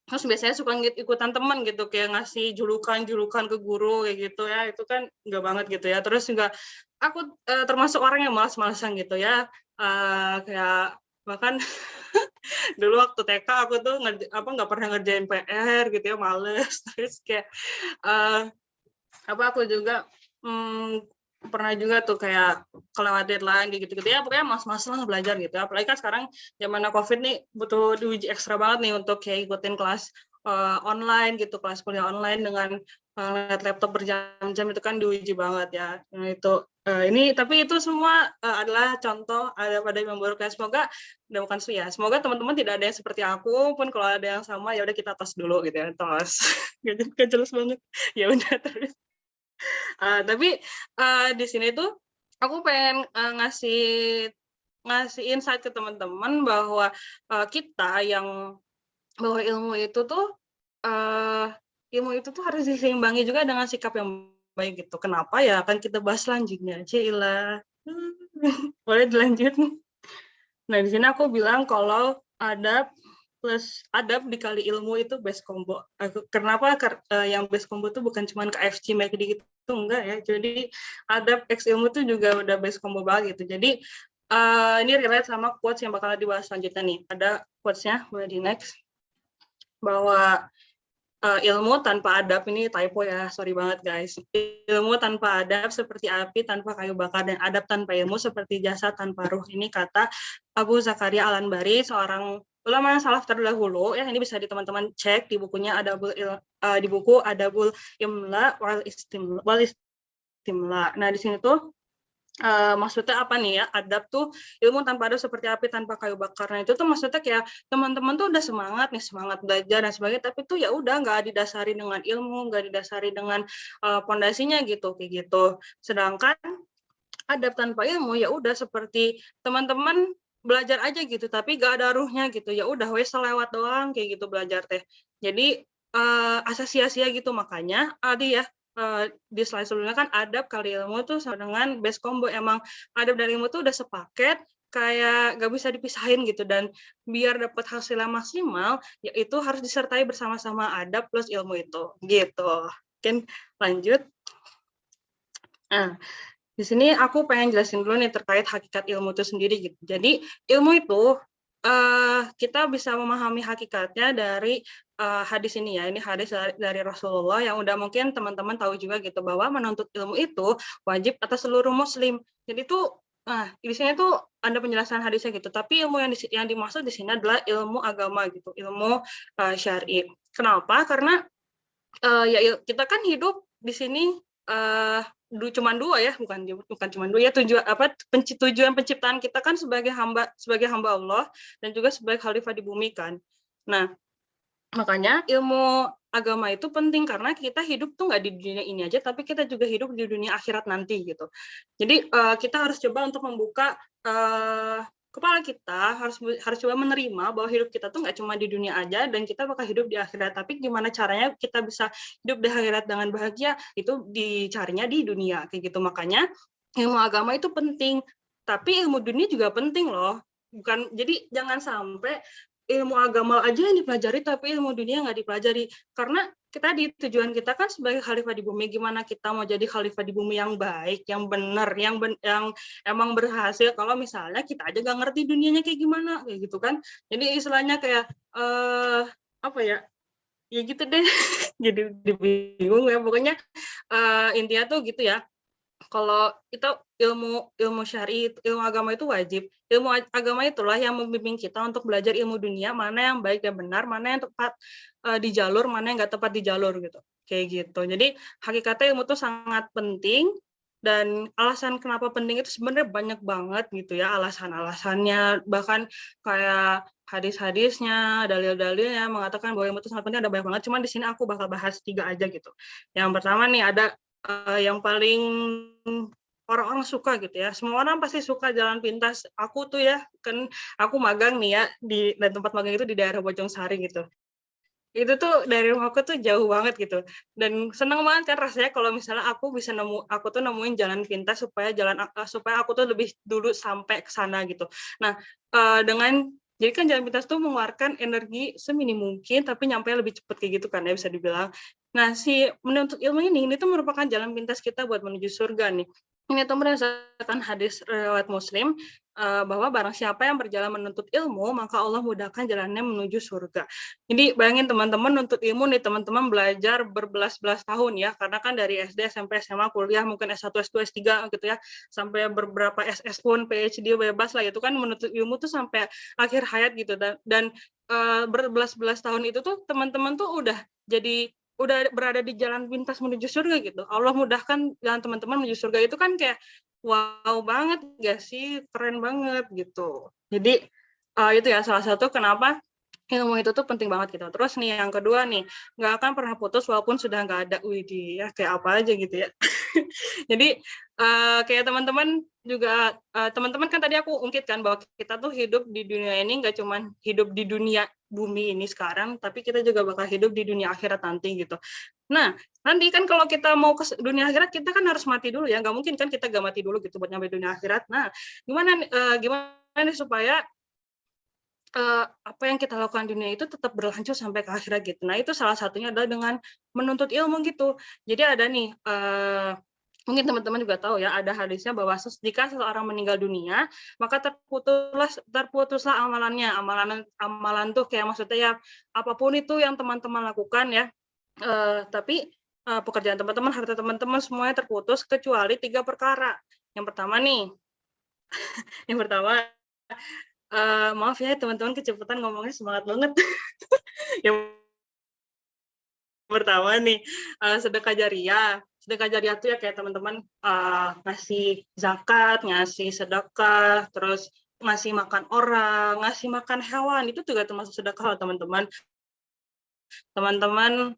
Terus biasanya suka ikutan teman gitu, kayak ngasih julukan ke guru kayak gitu ya. Itu kan enggak banget gitu ya. Terus juga aku termasuk orang yang malas-malasan gitu ya. Kayak bahkan dulu waktu TK aku tuh nggak pernah ngerjain PR gitu ya, males. Terus kayak aku juga pernah juga tuh kayak kelewat deadline gitu ya, pokoknya mas-mas lah belajar gitu. Apalagi kan sekarang zaman COVID nih butuh diuji ekstra banget nih untuk kayak ikutin kelas online gitu, kelas kuliah online dengan lihat laptop berjam-jam, itu kan diuji banget ya. Nah itu ini tapi itu semua adalah contoh ada pada yang memburuk ya. Semoga bukan sih ya, semoga teman-teman tidak ada yang seperti aku, pun kalau ada yang sama ya udah kita tos dulu gitu ya, tos. Gak jelas banget. Ya udah terus. Tapi di sini tuh aku pengen ngasih insight ke teman-teman bahwa kita yang bahwa ilmu itu tuh harus diseimbangi juga dengan sikap yang baik gitu. Kenapa ya? Akan kita bahas selanjutnya. Cila, boleh dilanjut? Nah di sini aku bilang kalau adab plus adab dikali ilmu itu best combo. Kenapa yang best combo itu bukan cuma KFC McD gitu, enggak ya. Jadi adab X ilmu itu juga udah best combo banget gitu. Jadi ini relate sama quotes yang bakal dibahas selanjutnya nih. Ada quotes-nya, boleh di next. Bahwa ilmu tanpa adab, ini typo ya, sorry banget guys. Ilmu tanpa adab seperti api tanpa kayu bakar, dan adab tanpa ilmu seperti jasad tanpa ruh. Ini kata Abu Zakaria Al-Anbari, seorang ulama salaf terdahulu ya. Ini bisa teman-teman cek di bukunya di buku Adabul Imla wal Istimla. Nah di sini tuh maksudnya apa nih ya, adab tuh ilmu tanpa adab seperti api tanpa kayu bakar. Nah itu tuh maksudnya kayak teman-teman tuh udah semangat belajar dan sebagainya, tapi tuh ya udah nggak didasari dengan ilmu, nggak didasari dengan pondasinya gitu kayak gitu. Sedangkan adab tanpa ilmu ya udah seperti teman-teman belajar aja gitu, tapi nggak ada ruhnya gitu. Ya udah wes lewat doang kayak gitu belajar teh. Jadi asa sia-sia gitu. Makanya ya di slide sebelumnya kan adab kali ilmu tuh sama dengan best combo. Emang adab dan ilmu tuh udah sepaket, kayak gak bisa dipisahin gitu. Dan biar dapat hasil yang maksimal, yaitu harus disertai bersama-sama adab plus ilmu itu gitu. Mungkin lanjut. Nah, di sini aku pengen jelasin dulu nih terkait hakikat ilmu itu sendiri gitu. Jadi ilmu itu kita bisa memahami hakikatnya dari hadis ini ya. Ini hadis dari Rasulullah yang udah mungkin teman-teman tahu juga gitu, bahwa menuntut ilmu itu wajib atas seluruh muslim. Jadi tuh di sini tuh ada penjelasan hadisnya gitu. Tapi ilmu yang dimaksud di sini adalah ilmu agama gitu, ilmu syar'i. Kenapa? Karena ya kita kan hidup di sini cuma dua ya, bukan cuma dua ya, tujuan penciptaan kita kan sebagai hamba Allah dan juga sebagai khalifah di bumi kan. Nah, makanya ilmu agama itu penting karena kita hidup tuh nggak di dunia ini aja, tapi kita juga hidup di dunia akhirat nanti gitu. Jadi kita harus coba untuk membuka kepala kita, harus coba menerima bahwa hidup kita tuh nggak cuma di dunia aja dan kita bakal hidup di akhirat. Tapi gimana caranya kita bisa hidup di akhirat dengan bahagia, itu dicarinya di dunia kayak gitu. Makanya ilmu agama itu penting, tapi ilmu dunia juga penting loh. Jadi jangan sampai ilmu agama aja yang dipelajari tapi ilmu dunia nggak dipelajari. Karena tujuan kita kan sebagai khalifah di bumi, gimana kita mau jadi khalifah di bumi yang baik, yang benar, yang emang berhasil kalau misalnya kita aja nggak ngerti dunianya kayak gimana kayak gitu kan. Jadi istilahnya kayak apa ya gitu deh. Jadi bingung ya, pokoknya intinya tuh gitu ya. Kalau kita ilmu syar'i, ilmu agama itu wajib. Ilmu agama itulah yang membimbing kita untuk belajar ilmu dunia, mana yang baik dan benar, mana yang tepat di jalur, mana yang nggak tepat di jalur gitu. Kayak gitu. Jadi hakikatnya ilmu itu sangat penting, dan alasan kenapa penting itu sebenarnya banyak banget gitu ya alasan-alasannya. Bahkan kayak hadis-hadisnya, dalil-dalilnya mengatakan bahwa ilmu itu sangat penting, ada banyak banget. Cuman di sini aku bakal bahas 3 aja gitu. Yang pertama nih ada yang paling orang-orang suka gitu ya. Semua orang pasti suka jalan pintas. Aku tuh ya, kan aku magang nih ya dan tempat magang itu di daerah Bojongsari gitu. Itu tuh dari rumahku tuh jauh banget gitu. Dan seneng banget kan rasanya kalau misalnya aku tuh nemuin jalan pintas supaya aku tuh lebih dulu sampai ke sana gitu. Nah, jadi kan jalan pintas tuh mengeluarkan energi seminim mungkin tapi nyampe lebih cepat kayak gitu kan ya bisa dibilang. Nah, si menuntut ilmu ini tuh merupakan jalan pintas kita buat menuju surga nih. Ini tuh berdasarkan hadis riwayat Muslim bahwa barang siapa yang berjalan menuntut ilmu maka Allah mudahkan jalannya menuju surga. Jadi bayangin teman-teman nuntut ilmu nih, teman-teman belajar berbelas-belas tahun ya, karena kan dari SD, SMP, SMA, kuliah, mungkin S1, S2, S3 gitu ya, sampai beberapa SS pun, PhD bebas lah, itu kan menuntut ilmu tuh sampai akhir hayat gitu, dan berbelas-belas tahun itu tuh teman-teman tuh udah berada di jalan pintas menuju surga gitu. Allah mudahkan jalan teman-teman menuju surga itu kan kayak wow banget gak sih, keren banget gitu. Jadi itu ya salah satu kenapa ilmu itu tuh penting banget gitu. Terus nih yang kedua nih, nggak akan pernah putus walaupun sudah nggak ada. Widih, ya kayak apa aja gitu ya. Jadi kayak teman-teman juga, teman-teman kan tadi aku ungkitkan bahwa kita tuh hidup di dunia ini nggak cuma hidup di dunia bumi ini sekarang, tapi kita juga bakal hidup di dunia akhirat nanti gitu. Nah, nanti kan kalau kita mau ke dunia akhirat, kita kan harus mati dulu ya. Nggak mungkin kan kita nggak mati dulu gitu buat nyampe dunia akhirat. Nah, gimana nih supaya apa yang kita lakukan di dunia itu tetap berlanjut sampai ke akhirat gitu. Nah, itu salah satunya adalah dengan menuntut ilmu gitu. Jadi ada nih, mungkin teman-teman juga tahu ya, ada hadisnya bahwa jika seseorang meninggal dunia, maka terputuslah amalannya. Amalan tuh kayak maksudnya ya, apapun itu yang teman-teman lakukan ya, tapi pekerjaan teman-teman, harta teman-teman semuanya terputus kecuali 3 perkara. Yang pertama nih, yang pertama, maaf ya teman-teman kecepatan ngomongnya, semangat banget. Yang pertama nih, sedekah jariah. Sedekah jariah tuh ya kayak teman-teman ngasih zakat, ngasih sedekah, terus ngasih makan orang, ngasih makan hewan, itu juga termasuk sedekah loh teman-teman. Teman-teman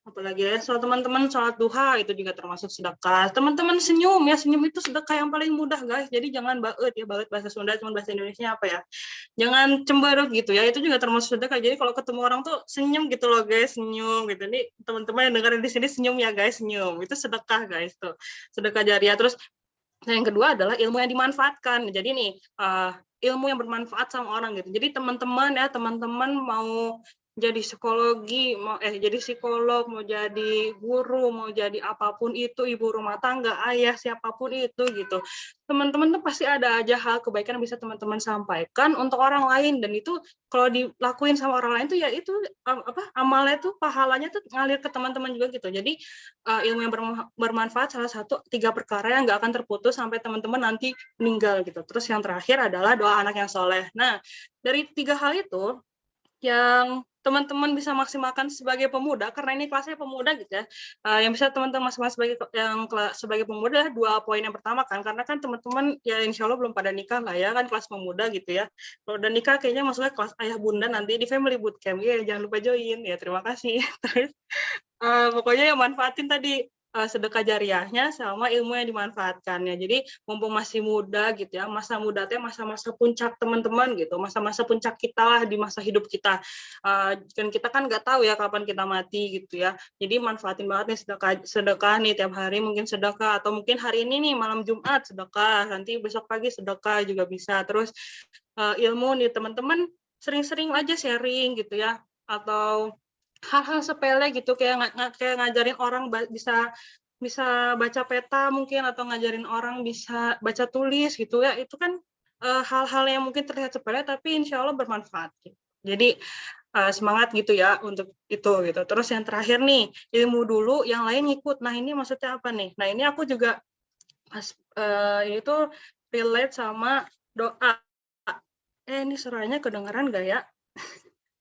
apalagi ya, teman-teman sholat duha itu juga termasuk sedekah. Teman-teman senyum ya, senyum itu sedekah yang paling mudah guys. Jadi jangan baet ya, baet bahasa Sunda, cuma bahasa Indonesia apa ya? Jangan cemberut gitu ya, itu juga termasuk sedekah. Jadi kalau ketemu orang tuh senyum gitu loh guys, senyum gitu. Nih teman-teman yang dengerin di sini senyum ya guys, senyum. Itu sedekah guys tuh. Sedekah jariah. Terus yang kedua adalah ilmu yang dimanfaatkan. Jadi nih ilmu yang bermanfaat sama orang gitu. Jadi teman-teman mau jadi jadi psikolog, mau jadi guru, mau jadi apapun itu, ibu rumah tangga, ayah, siapapun itu gitu. Teman-teman tuh pasti ada aja hal kebaikan yang bisa teman-teman sampaikan untuk orang lain, dan itu kalau dilakuin sama orang lain tuh ya itu amalnya tuh, pahalanya tuh ngalir ke teman-teman juga gitu. Jadi ilmu yang bermanfaat salah satu 3 perkara yang nggak akan terputus sampai teman-teman nanti meninggal gitu. Terus yang terakhir adalah doa anak yang soleh. Nah, dari 3 hal itu yang teman-teman bisa maksimalkan sebagai pemuda, karena ini kelasnya pemuda gitu ya, yang bisa teman-teman maksimalkan sebagai pemuda adalah 2 poin. Yang pertama kan, karena kan teman-teman ya insya Allah belum pada nikah lah ya, kan kelas pemuda gitu ya. Kalau udah nikah kayaknya maksudnya kelas ayah bunda nanti di family bootcamp ya, jangan lupa join ya, terima kasih. Terus pokoknya yang manfaatin tadi sedekah jariahnya sama ilmu yang dimanfaatkannya. Jadi mumpung masih muda gitu ya, masa muda teh masa-masa puncak teman-teman gitu, masa-masa puncak kita lah di masa hidup kita. Dan kita kan nggak tahu ya kapan kita mati gitu ya. Jadi manfaatin banget nih sedekah nih tiap hari, mungkin sedekah, atau mungkin hari ini nih malam Jumat sedekah, nanti besok pagi sedekah juga bisa. Terus ilmu nih teman-teman sering-sering aja sharing gitu ya, atau hal-hal sepele gitu kayak ngajarin orang bisa baca peta mungkin, atau ngajarin orang bisa baca tulis gitu ya. Itu kan hal-hal yang mungkin terlihat sepele tapi insya Allah bermanfaat gitu. Jadi semangat gitu ya untuk itu gitu. Terus yang terakhir nih, ilmu dulu yang lain ngikut. Nah, ini maksudnya apa nih? Nah, ini aku juga itu relate sama doa. Ini suaranya kedengeran gak ya?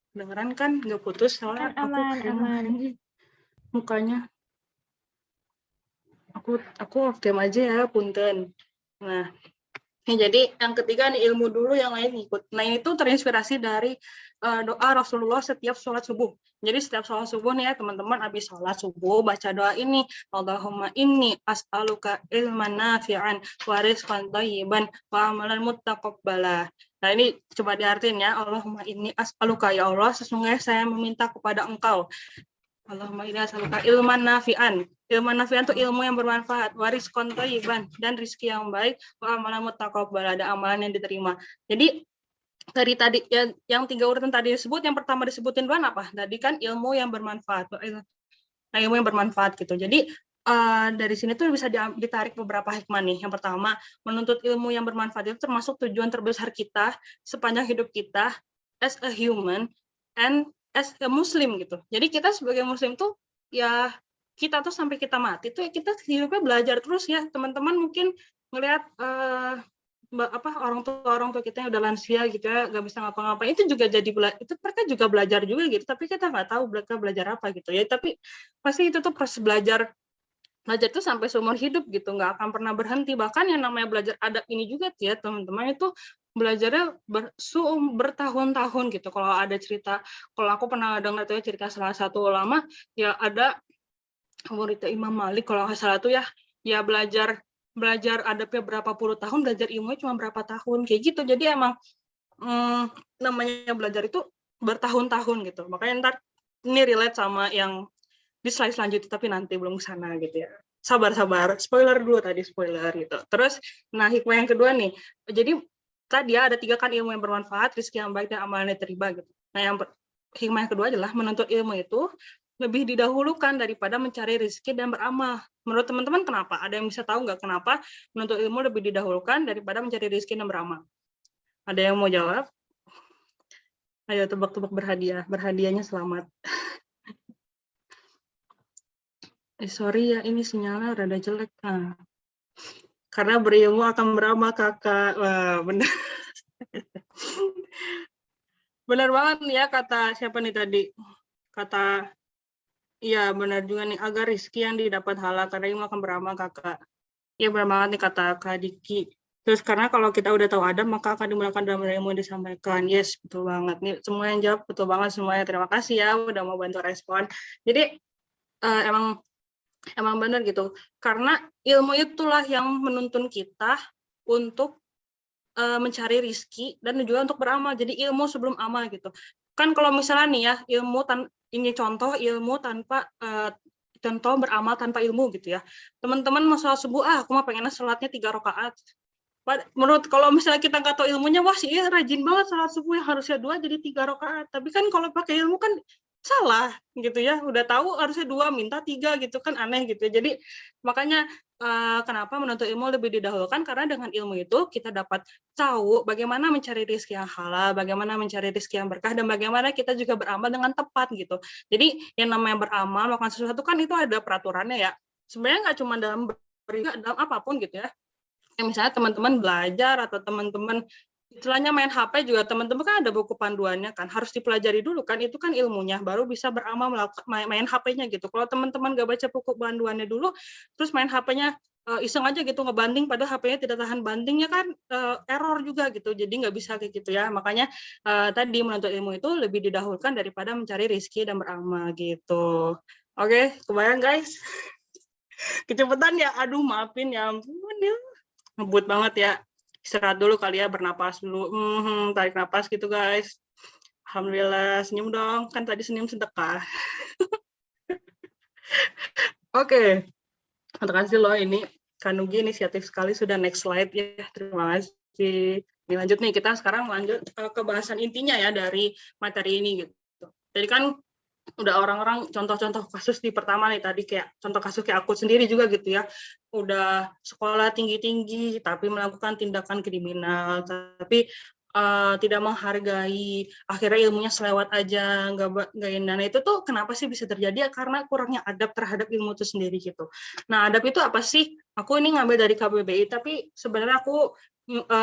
Kedengeran kan, nggak putus soalnya Aman. mukanya. Aku diam aja ya, punten. Nah, Ya, jadi yang ketiga nih ilmu dulu, yang lain ikut. Nah ini tuh terinspirasi dari doa Rasulullah setiap sholat subuh. Jadi setiap sholat subuh nih ya teman-teman, habis sholat subuh baca doa ini, Allahumma inni as'aluka ilman nafi'an wa rizqan thayyiban wa amalan muttaqabbala. Nah ini coba diartiin ya, Allahumma inni as'aluka, ya Allah sesungguhnya saya meminta kepada Engkau. Allahumma inni as'aluka ilman nafi'an. Ilman nafi'an itu ilmu yang bermanfaat, warizqan thayyiban, dan rizki yang baik, wa amalan muttaqabbal, ada amalan yang diterima. Jadi dari tadi yang 3 urutan tadi disebut, yang pertama disebutin duluan apa? Tadi kan ilmu yang bermanfaat. Nah, ilmu yang bermanfaat gitu. Jadi dari sini tuh bisa ditarik beberapa hikmah nih. Yang pertama, menuntut ilmu yang bermanfaat itu termasuk tujuan terbesar kita sepanjang hidup kita as a human and as a Muslim gitu. Jadi kita sebagai Muslim tuh ya kita tuh sampai kita mati tuh ya kita hidupnya belajar terus ya. Teman-teman mungkin ngelihat orang tua kita yang udah lansia gitu ya, nggak bisa ngapa-ngapain, itu juga jadi itu mereka juga belajar juga gitu, tapi kita nggak tahu mereka belajar apa gitu ya. Tapi pasti itu tuh proses belajar itu sampai seumur hidup gitu, nggak akan pernah berhenti. Bahkan yang namanya belajar adab ini juga ya teman-teman, itu belajarnya bertahun-tahun gitu. Kalau ada cerita, kalau aku pernah dengar tuh ya cerita salah satu ulama, ya ada muridnya Imam Malik kalau nggak salah tuh ya belajar adabnya berapa puluh tahun, belajar ilmunya cuma berapa tahun kayak gitu. Jadi emang namanya belajar itu bertahun-tahun gitu. Makanya ntar ini relate sama yang di slide selanjutnya, tapi nanti belum kesana gitu ya. Sabar, spoiler dulu tadi, spoiler gitu. Terus, nah hikmah yang kedua nih, jadi tadi ya ada 3 kan ilmu yang bermanfaat, rezeki yang baik, dan amalan yang terima gitu. Nah hikmah yang kedua adalah menuntut ilmu itu lebih didahulukan daripada mencari rezeki dan beramal. Menurut teman-teman kenapa? Ada yang bisa tahu nggak kenapa menuntut ilmu lebih didahulukan daripada mencari rezeki dan beramal? Ada yang mau jawab? Ayo tebak-tebak berhadiah. Berhadiahnya selamat. Sorry ya, ini sinyalnya rada jelek. Karena berilmu akan beramal, kakak. Wah, benar. Benar banget nih ya kata siapa nih tadi? Kata iya, benar juga nih, agar rezeki yang didapat halal karena ilmu akan beramal, kakak. Iya, benar banget nih kata Kak Diki. Terus karena kalau kita udah tahu adab, maka akan dimulakan dalam ilmu yang disampaikan. Yes, betul banget. Nih, semua yang jawab betul banget semuanya. Terima kasih ya udah mau bantu respon. Jadi emang benar gitu. Karena ilmu itulah yang menuntun kita untuk mencari rezeki dan juga untuk beramal. Jadi ilmu sebelum amal gitu. Kan kalau misalnya nih ya, ini contoh ilmu tanpa contoh beramal tanpa ilmu gitu ya. Teman-teman mau sholat subuh, aku mah pengennya sholatnya 3 rakaat. Menurut kalau misalnya kita nggak tahu ilmunya, wah sih rajin banget sholat subuh yang harusnya 2 jadi 3 rakaat. Tapi kan kalau pakai ilmu kan salah gitu ya. Udah tahu harusnya 2 minta 3 gitu kan aneh gitu. Jadi makanya kenapa menuntut ilmu lebih didahulukan, karena dengan ilmu itu kita dapat tahu bagaimana mencari rezeki yang halal, bagaimana mencari rezeki yang berkah, dan bagaimana kita juga beramal dengan tepat gitu. Jadi yang namanya beramal, melakukan sesuatu kan itu ada peraturannya ya. Sebenarnya nggak cuma dalam apapun gitu ya. Misalnya teman-teman belajar atau teman-teman istilahnya main HP juga, teman-teman kan ada buku panduannya kan, harus dipelajari dulu kan, itu kan ilmunya, baru bisa beramal main HP-nya gitu. Kalau teman-teman nggak baca buku panduannya dulu, terus main HP-nya iseng aja gitu ngebanding, padahal HP-nya tidak tahan bandingnya kan error juga gitu, jadi nggak bisa kayak gitu ya. Makanya tadi menuntut ilmu itu lebih didahulukan daripada mencari rezeki dan beramal gitu. Oke, kebayang guys? Kecepatan ya, aduh maafin ya ampun ya. Ngebut banget ya. Istirahat dulu kali ya, bernapas dulu. Tarik napas gitu guys. Alhamdulillah, senyum dong. Kan tadi senyum sedekah. Oke. Terima kasih loh ini. Kanugi inisiatif sekali, sudah next slide ya. Terima kasih. Ini lanjut nih, kita sekarang lanjut ke bahasan intinya ya dari materi ini gitu. Jadi kan udah orang-orang contoh-contoh kasus di pertama nih tadi, kayak contoh kasus kayak aku sendiri juga gitu ya, udah sekolah tinggi-tinggi tapi melakukan tindakan kriminal, tapi tidak menghargai, akhirnya ilmunya selewat aja, nggak nah itu tuh kenapa sih bisa terjadi? Karena kurangnya adab terhadap ilmu itu sendiri gitu. Nah adab itu apa sih? Aku ini ngambil dari KBBI, tapi sebenarnya aku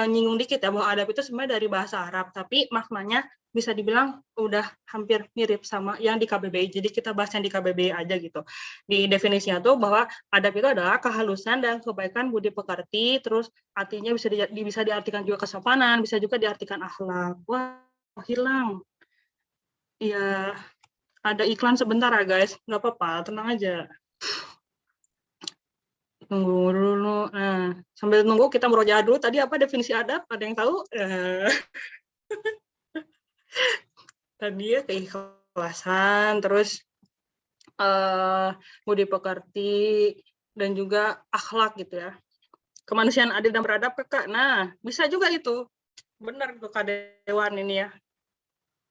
nyinggung dikit ya, bahwa adab itu sebenarnya dari bahasa Arab, tapi maknanya bisa dibilang udah hampir mirip sama yang di KBBI. Jadi kita bahas yang di KBBI aja gitu. Di definisinya tuh bahwa adab itu adalah kehalusan dan kebaikan budi pekerti, terus artinya bisa diartikan juga kesopanan, bisa juga diartikan akhlak. Wah, hilang. Iya, ada iklan sebentar ya guys, nggak apa-apa, tenang aja. Tunggu dulu. Nah, sambil nunggu kita merojaah dulu. Tadi apa definisi adab? Ada yang tahu? Tadi ya keikhlasan, terus budi pekerti, dan juga akhlak gitu ya. Kemanusiaan adil dan beradab, Kak. Nah, bisa juga itu. Benar tuh Kak Dewan ini ya.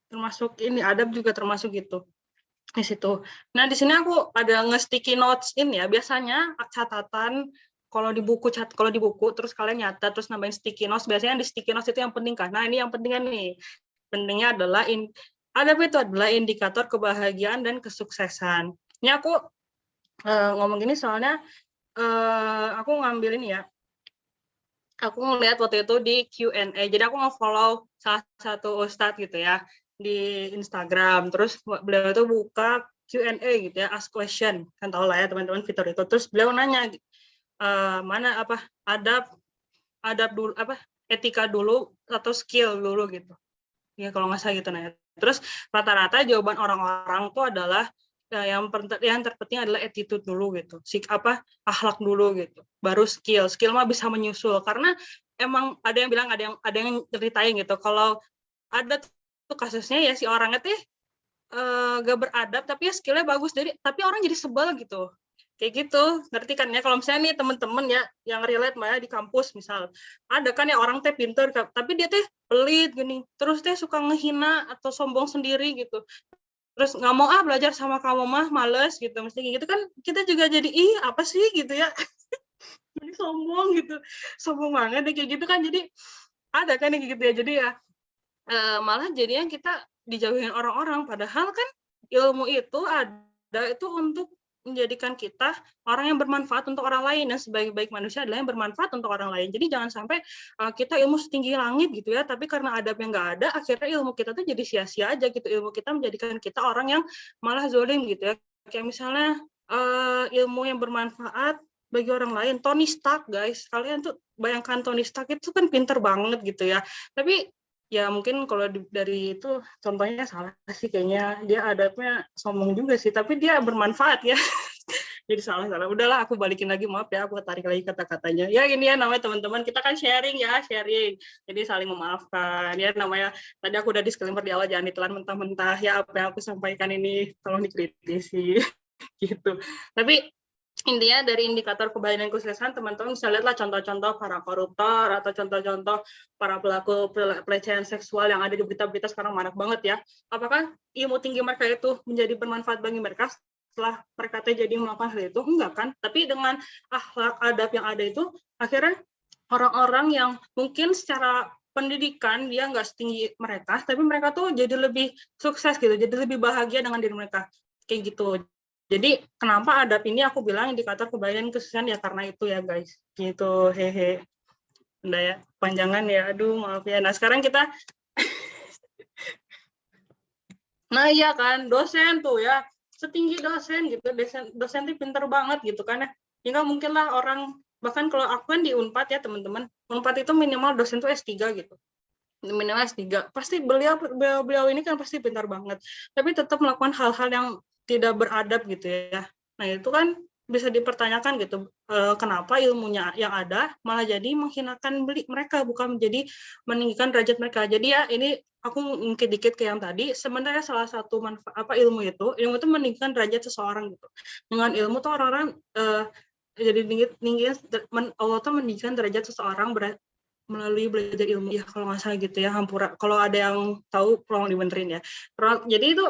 Termasuk ini adab juga termasuk gitu. Di situ. Nah, di sini aku ada nge-sticky notes ini ya. Biasanya catatan kalau di buku terus kalian nyata terus nambahin sticky notes, biasanya di sticky notes itu yang penting kan. Nah, ini yang pentingnya nih. Pentingnya adalah adab itu adalah indikator kebahagiaan dan kesuksesan. Ini aku ngomong gini soalnya aku ngambil ini ya. Aku ngeliat waktu itu di Q&A. Jadi aku nge-follow salah satu ustadz gitu ya di Instagram. Terus beliau itu buka Q&A gitu ya, ask question. Kan tau lah ya teman-teman fitur itu. Terus beliau nanya mana apa adab dulu apa etika dulu atau skill dulu gitu. Ya kalau nggak salah gitu nah. Terus rata-rata jawaban orang-orang tuh adalah yang terpenting adalah attitude dulu gitu. Akhlak dulu gitu. Baru skill. Skill mah bisa menyusul karena emang ada yang bilang ada yang ceritain gitu. Kalau ada tuh kasusnya ya si orangnya tuh gak beradab tapi ya skillnya bagus tapi orang jadi sebel gitu. Kayak gitu, ngerti kan ya? Kalau misalnya nih teman-teman ya yang relate Maya di kampus misal, ada kan ya orang teh pinter, tapi dia teh pelit gini, terus teh suka ngehina atau sombong sendiri gitu. Terus nggak mau belajar sama kamu mah, males gitu, mesti gitu kan kita juga jadi apa sih gitu ya, jadi sombong gitu, sombong banget deh kayak gitu kan, jadi ada kan yang gitu ya, jadi ya malah jadinya kita dijauhin orang-orang, padahal kan ilmu itu ada itu untuk menjadikan kita orang yang bermanfaat untuk orang lain, dan sebaik-baik manusia adalah yang bermanfaat untuk orang lain. Jadi jangan sampai kita ilmu setinggi langit gitu ya, tapi karena adab yang nggak ada, akhirnya ilmu kita tuh jadi sia-sia aja gitu. Ilmu kita menjadikan kita orang yang malah zolim gitu ya. Kayak misalnya ilmu yang bermanfaat bagi orang lain. Tony Stark guys, kalian tuh bayangkan Tony Stark itu kan pinter banget gitu ya. Tapi ya mungkin kalau dari itu contohnya salah sih kayaknya, dia adabnya sombong juga sih, tapi dia bermanfaat ya. Jadi salah udahlah aku balikin lagi, maaf ya aku tarik lagi kata-katanya ya. Ini ya namanya teman-teman, kita kan sharing, jadi saling memaafkan ya. Namanya tadi aku udah disclaimer di awal, jangan ditelan mentah-mentah ya, apa yang aku sampaikan ini tolong dikritisi gitu. Tapi intinya dari indikator kebahagiaan dan kesuksesan, teman-teman bisa lihatlah contoh-contoh para koruptor atau contoh-contoh para pelaku pelecehan seksual yang ada di berita-berita sekarang marak banget ya. Apakah ilmu tinggi mereka itu menjadi bermanfaat bagi mereka setelah mereka jadi melakukan hal itu? Enggak kan? Tapi dengan akhlak adab yang ada itu, akhirnya orang-orang yang mungkin secara pendidikan dia nggak setinggi mereka, tapi mereka tuh jadi lebih sukses gitu, jadi lebih bahagia dengan diri mereka. Kayak gitu. Jadi kenapa adab ini aku bilang indikator kebahagiaan kesuksesan ya karena itu ya guys. Gitu, hehe. Udah ya, panjangan ya. Aduh, maaf ya. Nah, sekarang kita nah iya kan, dosen tuh ya. Setinggi dosen gitu. Dosen tuh pinter banget gitu kan ya. Ya nggak mungkin lah orang, bahkan kalau aku kan di Unpad ya teman-teman. Unpad itu minimal dosen tuh S3 gitu. Minimal S3. Pasti beliau ini kan pasti pintar banget. Tapi tetap melakukan hal-hal yang tidak beradab gitu ya. Nah itu kan bisa dipertanyakan gitu, kenapa ilmunya yang ada malah jadi menghinakan mereka, bukan menjadi meninggikan derajat mereka. Jadi ya ini aku mungkin dikit ke yang tadi, sebenarnya salah satu manfaat ilmu itu meninggikan derajat seseorang gitu. Dengan ilmu tuh orang-orang jadi tinggi Allah tuh meninggikan derajat seseorang melalui belajar ilmu ya, kalau nggak salah gitu ya, Hampura. Kalau ada yang tahu tolong dibenerin ya. Jadi itu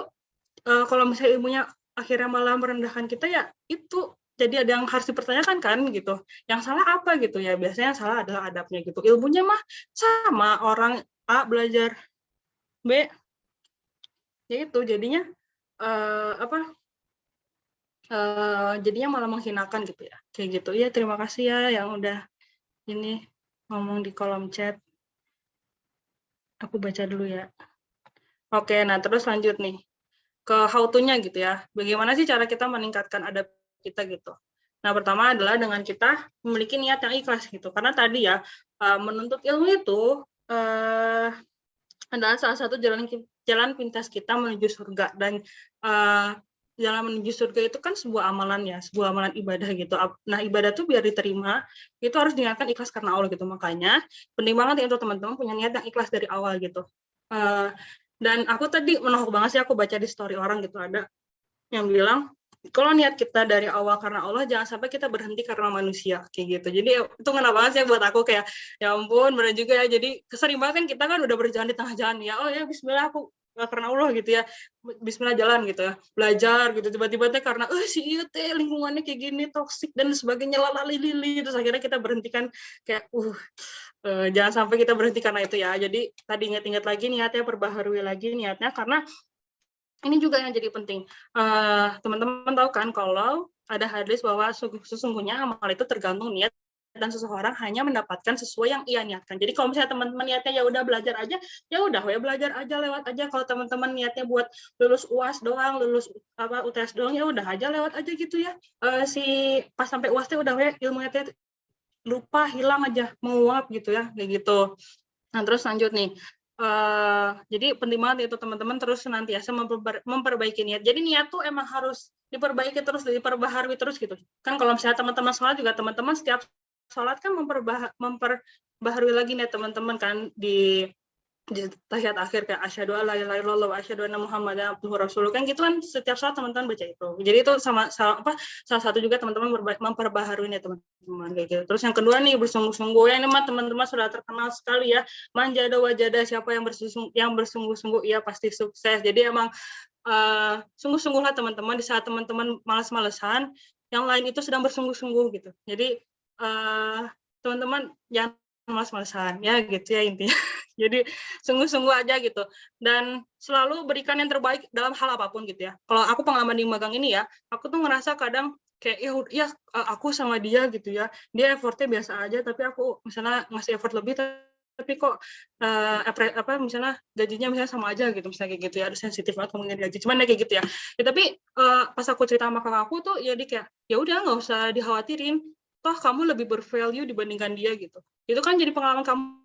kalau misalnya ilmunya akhirnya malah merendahkan kita ya, itu jadi ada yang harus dipertanyakan kan gitu. Yang salah apa gitu ya? Biasanya yang salah adalah adabnya gitu. Ilmunya mah sama, orang A belajar B, ya itu jadinya jadinya malah menghinakan gitu ya. Kayak gitu ya. Terima kasih ya yang udah ini ngomong di kolom chat. Aku baca dulu ya. Oke, nah terus lanjut nih ke how to-nya gitu ya. Bagaimana sih cara kita meningkatkan adab kita gitu. Nah, pertama adalah dengan kita memiliki niat yang ikhlas gitu. Karena tadi ya, menuntut ilmu itu adalah salah satu jalan pintas kita menuju surga. Dan jalan menuju surga itu kan sebuah amalan ya, sebuah amalan ibadah gitu. Nah, ibadah tuh biar diterima, itu harus diingatkan ikhlas karena Allah gitu. Makanya penting banget ya untuk teman-teman punya niat yang ikhlas dari awal gitu. Dan aku tadi menohok banget sih, aku baca di story orang gitu, ada yang bilang, kalau niat kita dari awal karena Allah, jangan sampai kita berhenti karena manusia, kayak gitu. Jadi itu ngena banget sih buat aku, kayak, ya ampun, bener juga ya. Jadi sering banget kan kita kan udah berjalan di tengah jalan, ya, oh ya bismillah aku karena Allah gitu ya, bismillah jalan gitu ya, belajar gitu, tiba-tiba teh karena, si iya teh lingkungannya kayak gini, toksik dan sebagainya, lalali, terus akhirnya kita berhentikan, kayak, jangan sampai kita berhenti karena itu ya. Jadi tadi ingat-ingat lagi niatnya, perbaharui lagi niatnya, karena ini juga yang jadi penting. Teman-teman tahu kan kalau ada hadis bahwa sesungguhnya amal itu tergantung niat dan seseorang hanya mendapatkan sesuai yang ia niatkan. Jadi kalau misalnya teman-teman niatnya ya udah belajar aja, ya udah ya belajar aja, lewat aja. Kalau teman-teman niatnya buat lulus UAS doang, lulus UTS doang, ya udah aja lewat aja gitu ya. Pas sampai UAS teh udah ilmunya teh lupa, hilang aja, menguap gitu ya, kayak gitu. Nah, terus lanjut nih. Jadi penting banget itu teman-teman terus senantiasa memperbaiki niat. Jadi niat tuh emang harus diperbaiki terus, diperbaharui terus gitu. Kan kalau misalnya teman-teman sholat juga, teman-teman setiap sholat kan memperbaharui lagi niat teman-teman kan di tahiyat akhir, kayak asyhadu alla ilaha illallah wa asyhadu anna muhammadan abduhu rasuluh, kan gitu kan setiap sholat teman-teman baca itu. Jadi itu salah satu juga teman-teman memperbaharui nih teman-teman kayak gitu. Terus yang kedua nih, bersungguh-sungguh. Ya ini mah teman-teman sudah terkenal sekali ya, manjada wajada, siapa yang bersungguh-sungguh ia pasti sukses. Jadi emang sungguh-sungguhlah teman-teman di saat teman-teman malas-malesan, yang lain itu sedang bersungguh-sungguh gitu. Jadi teman-teman jangan malas-malesan ya gitu ya intinya. Jadi sungguh-sungguh aja gitu, dan selalu berikan yang terbaik dalam hal apapun gitu ya. Kalau aku pengalaman di magang ini ya, aku tuh ngerasa kadang kayak ya aku sama dia gitu ya, dia effortnya biasa aja, tapi aku misalnya ngasih effort lebih, tapi kok misalnya gajinya misalnya sama aja gitu, misalnya kayak gitu ya. Ada sensitif banget ngomongin gaji, cuman ya kayak gitu ya. Tapi pas aku cerita sama kakak aku tuh, ya dia kayak, ya udah nggak usah dikhawatirin, toh kamu lebih bervalue dibandingkan dia gitu. Itu kan jadi pengalaman kamu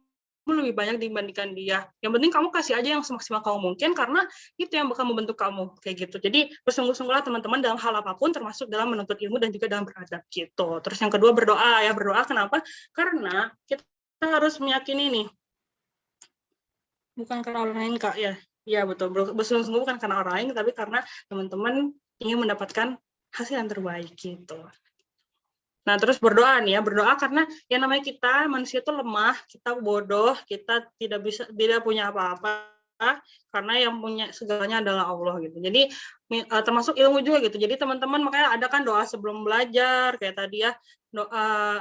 lebih banyak dibandingkan dia. Yang penting kamu kasih aja yang semaksimal kamu mungkin, karena itu yang bakal membentuk kamu kayak gitu. Jadi bersungguh-sungguhlah teman-teman dalam hal apapun, termasuk dalam menuntut ilmu dan juga dalam beradab gitu. Terus yang kedua, berdoa ya. Berdoa kenapa? Karena kita harus meyakini nih, bukan karena orang lain Kak ya. Iya betul, bersungguh-sungguh bukan karena orang lain, tapi karena teman-teman ingin mendapatkan hasil yang terbaik gitu. Nah, terus berdoa nih ya, berdoa karena yang namanya kita manusia itu lemah, kita bodoh, kita tidak punya apa-apa, karena yang punya segalanya adalah Allah gitu. Jadi termasuk ilmu juga gitu. Jadi teman-teman makanya ada kan doa sebelum belajar, kayak tadi ya, doa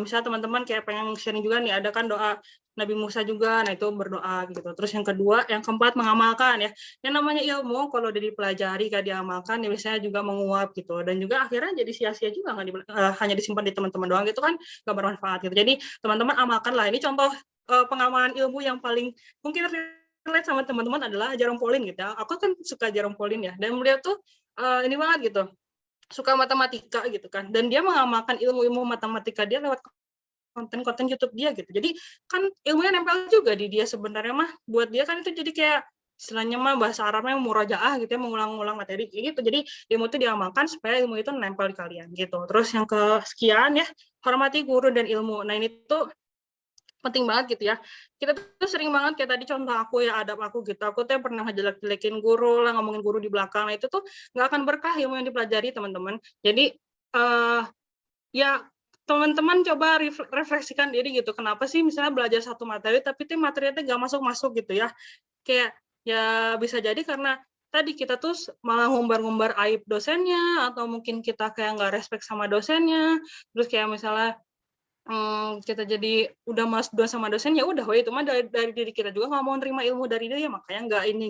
misalnya teman-teman kayak pengen sharing juga nih, ada kan doa Nabi Musa juga, nah itu berdoa gitu. Terus yang keempat mengamalkan ya. Yang namanya ilmu kalau udah dipelajari gak diamalkan, ya biasanya juga menguap gitu. Dan juga akhirnya jadi sia-sia juga, hanya disimpan di teman-teman doang gitu kan, gak bermanfaat gitu. Jadi teman-teman amalkan lah. Ini contoh pengamalan ilmu yang paling mungkin relate sama teman-teman adalah Jerome Pauline gitu ya. Aku kan suka Jerome Pauline ya, dan beliau tuh ini banget gitu, suka matematika gitu kan, dan dia mengamalkan ilmu-ilmu matematika dia lewat konten-konten YouTube dia gitu. Jadi kan ilmunya nempel juga di dia sebenarnya mah. Buat dia kan itu jadi kayak istilahnya mah bahasa Arabnya murajaah gitu ya, mengulang-ulang materi gitu. Jadi ilmu itu diamalkan supaya ilmu itu nempel di kalian gitu. Terus yang kesekian ya, hormati guru dan ilmu. Nah ini tuh penting banget gitu ya. Kita tuh sering banget kayak tadi contoh aku ya, adab aku gitu. Aku tuh pernah ngejelek-jelekin guru lah, ngomongin guru di belakang. Nah itu tuh nggak akan berkah ilmu yang dipelajari teman-teman. Jadi ya teman-teman coba refleksikan diri gitu. Kenapa sih misalnya belajar satu materi tapi tuh materinya nggak masuk-masuk gitu ya. Kayak ya bisa jadi karena tadi kita tuh malah ngumbar-ngumbar aib dosennya, atau mungkin kita kayak nggak respect sama dosennya. Terus kayak misalnya kita jadi udah malas dua sama dosen, ya udah itu mah dari diri kita juga nggak mau nerima ilmu dari dia, ya makanya nggak ini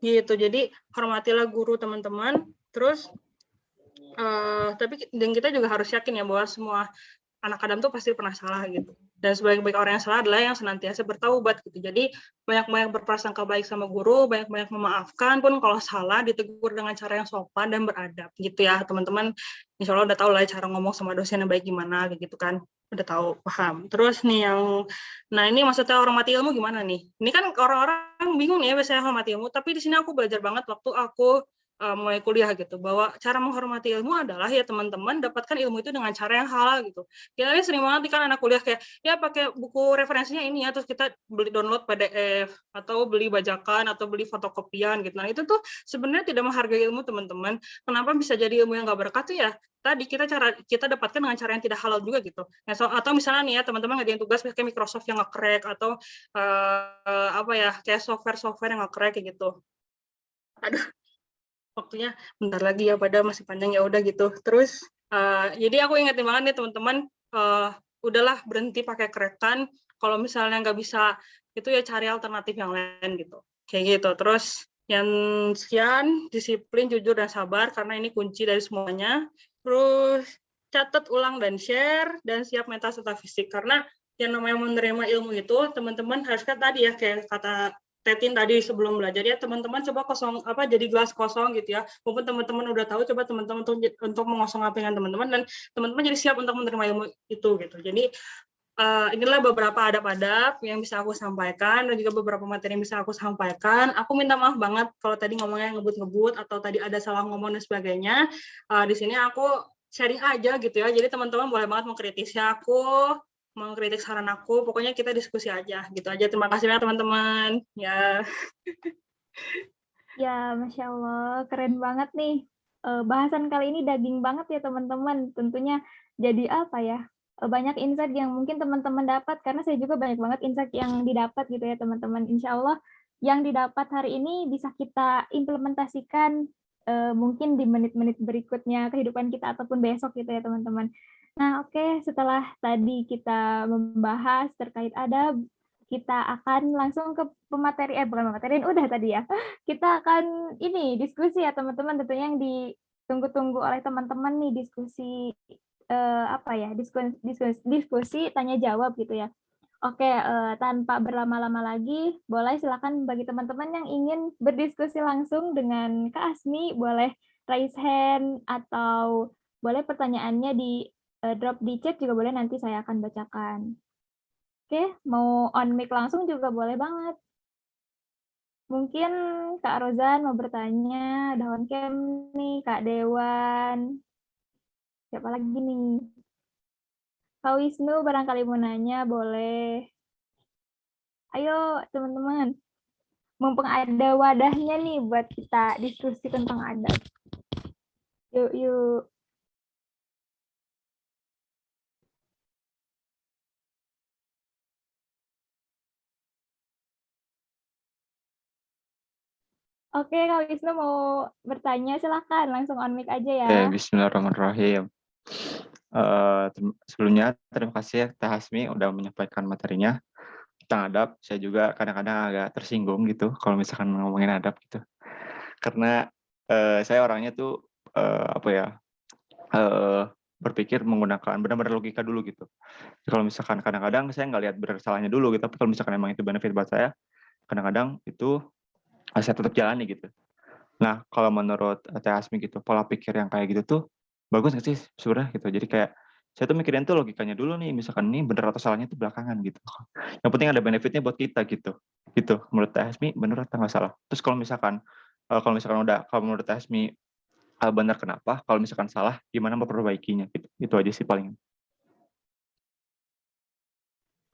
gitu. Jadi hormatilah guru teman-teman. Terus tapi dan kita juga harus yakin ya bahwa semua anak Adam tuh pasti pernah salah gitu. Dan sebaik-baik orang yang salah adalah yang senantiasa bertaubat gitu. Jadi banyak-banyak berprasangka baik sama guru, banyak-banyak memaafkan pun kalau salah ditegur dengan cara yang sopan dan beradab gitu ya teman-teman. Insya Allah udah tahu lah cara ngomong sama dosen yang baik gimana kayak gitu kan. Udah tahu, paham. Terus nih nah ini maksudnya hormati ilmu gimana nih? Ini kan orang-orang bingung nih ya biasanya hormati ilmu, tapi di sini aku belajar banget waktu aku mulai kuliah gitu, bahwa cara menghormati ilmu adalah ya teman-teman dapatkan ilmu itu dengan cara yang halal gitu. Kita lihat sering banget kan anak kuliah kayak ya pakai buku referensinya ini ya, terus kita beli download PDF atau beli bajakan atau beli fotokopian gitu. Nah itu tuh sebenarnya tidak menghargai ilmu teman-teman. Kenapa bisa jadi ilmu yang nggak berkah tuh ya? Tadi kita dapatkan dengan cara yang tidak halal juga gitu. Nah, atau misalnya nih ya teman-teman ngerjain tugas pakai Microsoft yang nge-crack atau apa ya kayak software yang nge-crack kayak gitu. Aduh, waktunya bentar lagi ya, pada masih panjang ya udah gitu. Terus jadi aku ingetin banget nih teman-teman, udahlah berhenti pakai kerekan. Kalau misalnya nggak bisa itu ya cari alternatif yang lain gitu. Kayak gitu. Terus yang sekian, disiplin, jujur dan sabar karena ini kunci dari semuanya. Terus catat, ulang dan share dan siap mental serta fisik karena yang namanya menerima ilmu itu teman-teman harus kan tadi ya kayak kata Tetin tadi sebelum belajar ya teman-teman coba jadi gelas kosong gitu ya. Walaupun teman-teman udah tahu, coba teman-teman untuk mengosongkan teman-teman dan teman-teman jadi siap untuk menerima ilmu itu gitu. Jadi inilah beberapa adab-adab yang bisa aku sampaikan dan juga beberapa materi yang bisa aku sampaikan. Aku minta maaf banget kalau tadi ngomongnya ngebut-ngebut atau tadi ada salah ngomong dan sebagainya. Di sini aku sharing aja gitu ya. Jadi teman-teman boleh banget mengkritisi aku, mengkritik saran aku, pokoknya kita diskusi aja, gitu aja. Terima kasih ya teman-teman. Ya. Ya, Masya Allah, keren banget nih. Bahasan kali ini daging banget ya teman-teman. Tentunya jadi apa ya? Banyak insight yang mungkin teman-teman dapat, karena saya juga banyak banget insight yang didapat gitu ya teman-teman. Insya Allah yang didapat hari ini bisa kita implementasikan mungkin di menit-menit berikutnya kehidupan kita ataupun besok gitu ya teman-teman. Nah, oke, setelah tadi kita membahas terkait adab, kita akan langsung ke bukan pemateri, udah tadi ya. Kita akan ini diskusi ya teman-teman, tentunya yang ditunggu-tunggu oleh teman-teman nih diskusi diskusi tanya jawab gitu ya. Oke, tanpa berlama-lama lagi, boleh silakan bagi teman-teman yang ingin berdiskusi langsung dengan Kak Asmi, boleh raise hand atau boleh pertanyaannya drop di chat juga boleh, nanti saya akan bacakan. Oke, mau on mic langsung juga boleh banget. Mungkin Kak Rozan mau bertanya, ada on cam nih, Kak Dewan. Siapa lagi nih? Kak Wisnu barangkali mau nanya, boleh. Ayo teman-teman, mumpung ada wadahnya nih buat kita diskusi tentang adab. Yuk. Oke, Kak Wisnu mau bertanya, silakan langsung on mic aja ya. Bismillahirrahmanirrahim. Sebelumnya terima kasih ya Teh Hasmi udah menyampaikan materinya tentang adab. Saya juga kadang-kadang agak tersinggung gitu kalau misalkan ngomongin adab gitu. Karena saya orangnya tuh berpikir menggunakan benar-benar logika dulu gitu. Kalau misalkan kadang-kadang saya nggak lihat benar salahnya dulu gitu, tapi kalau misalkan emang itu benefit buat saya, kadang-kadang itu saya tetap jalani gitu. Nah, kalau menurut Teh Hasmi gitu, pola pikir yang kayak gitu tuh bagus nggak sih sebenarnya gitu. Jadi kayak saya tuh mikirin tuh logikanya dulu nih, misalkan ini bener atau salahnya tuh belakangan gitu. Yang penting ada benefitnya buat kita gitu. Gitu. Menurut Teh Hasmi bener atau nggak salah? Terus kalau misalkan kalau menurut Teh Hasmi benar kenapa? Kalau misalkan salah, gimana memperbaikinya gitu. Itu aja sih paling.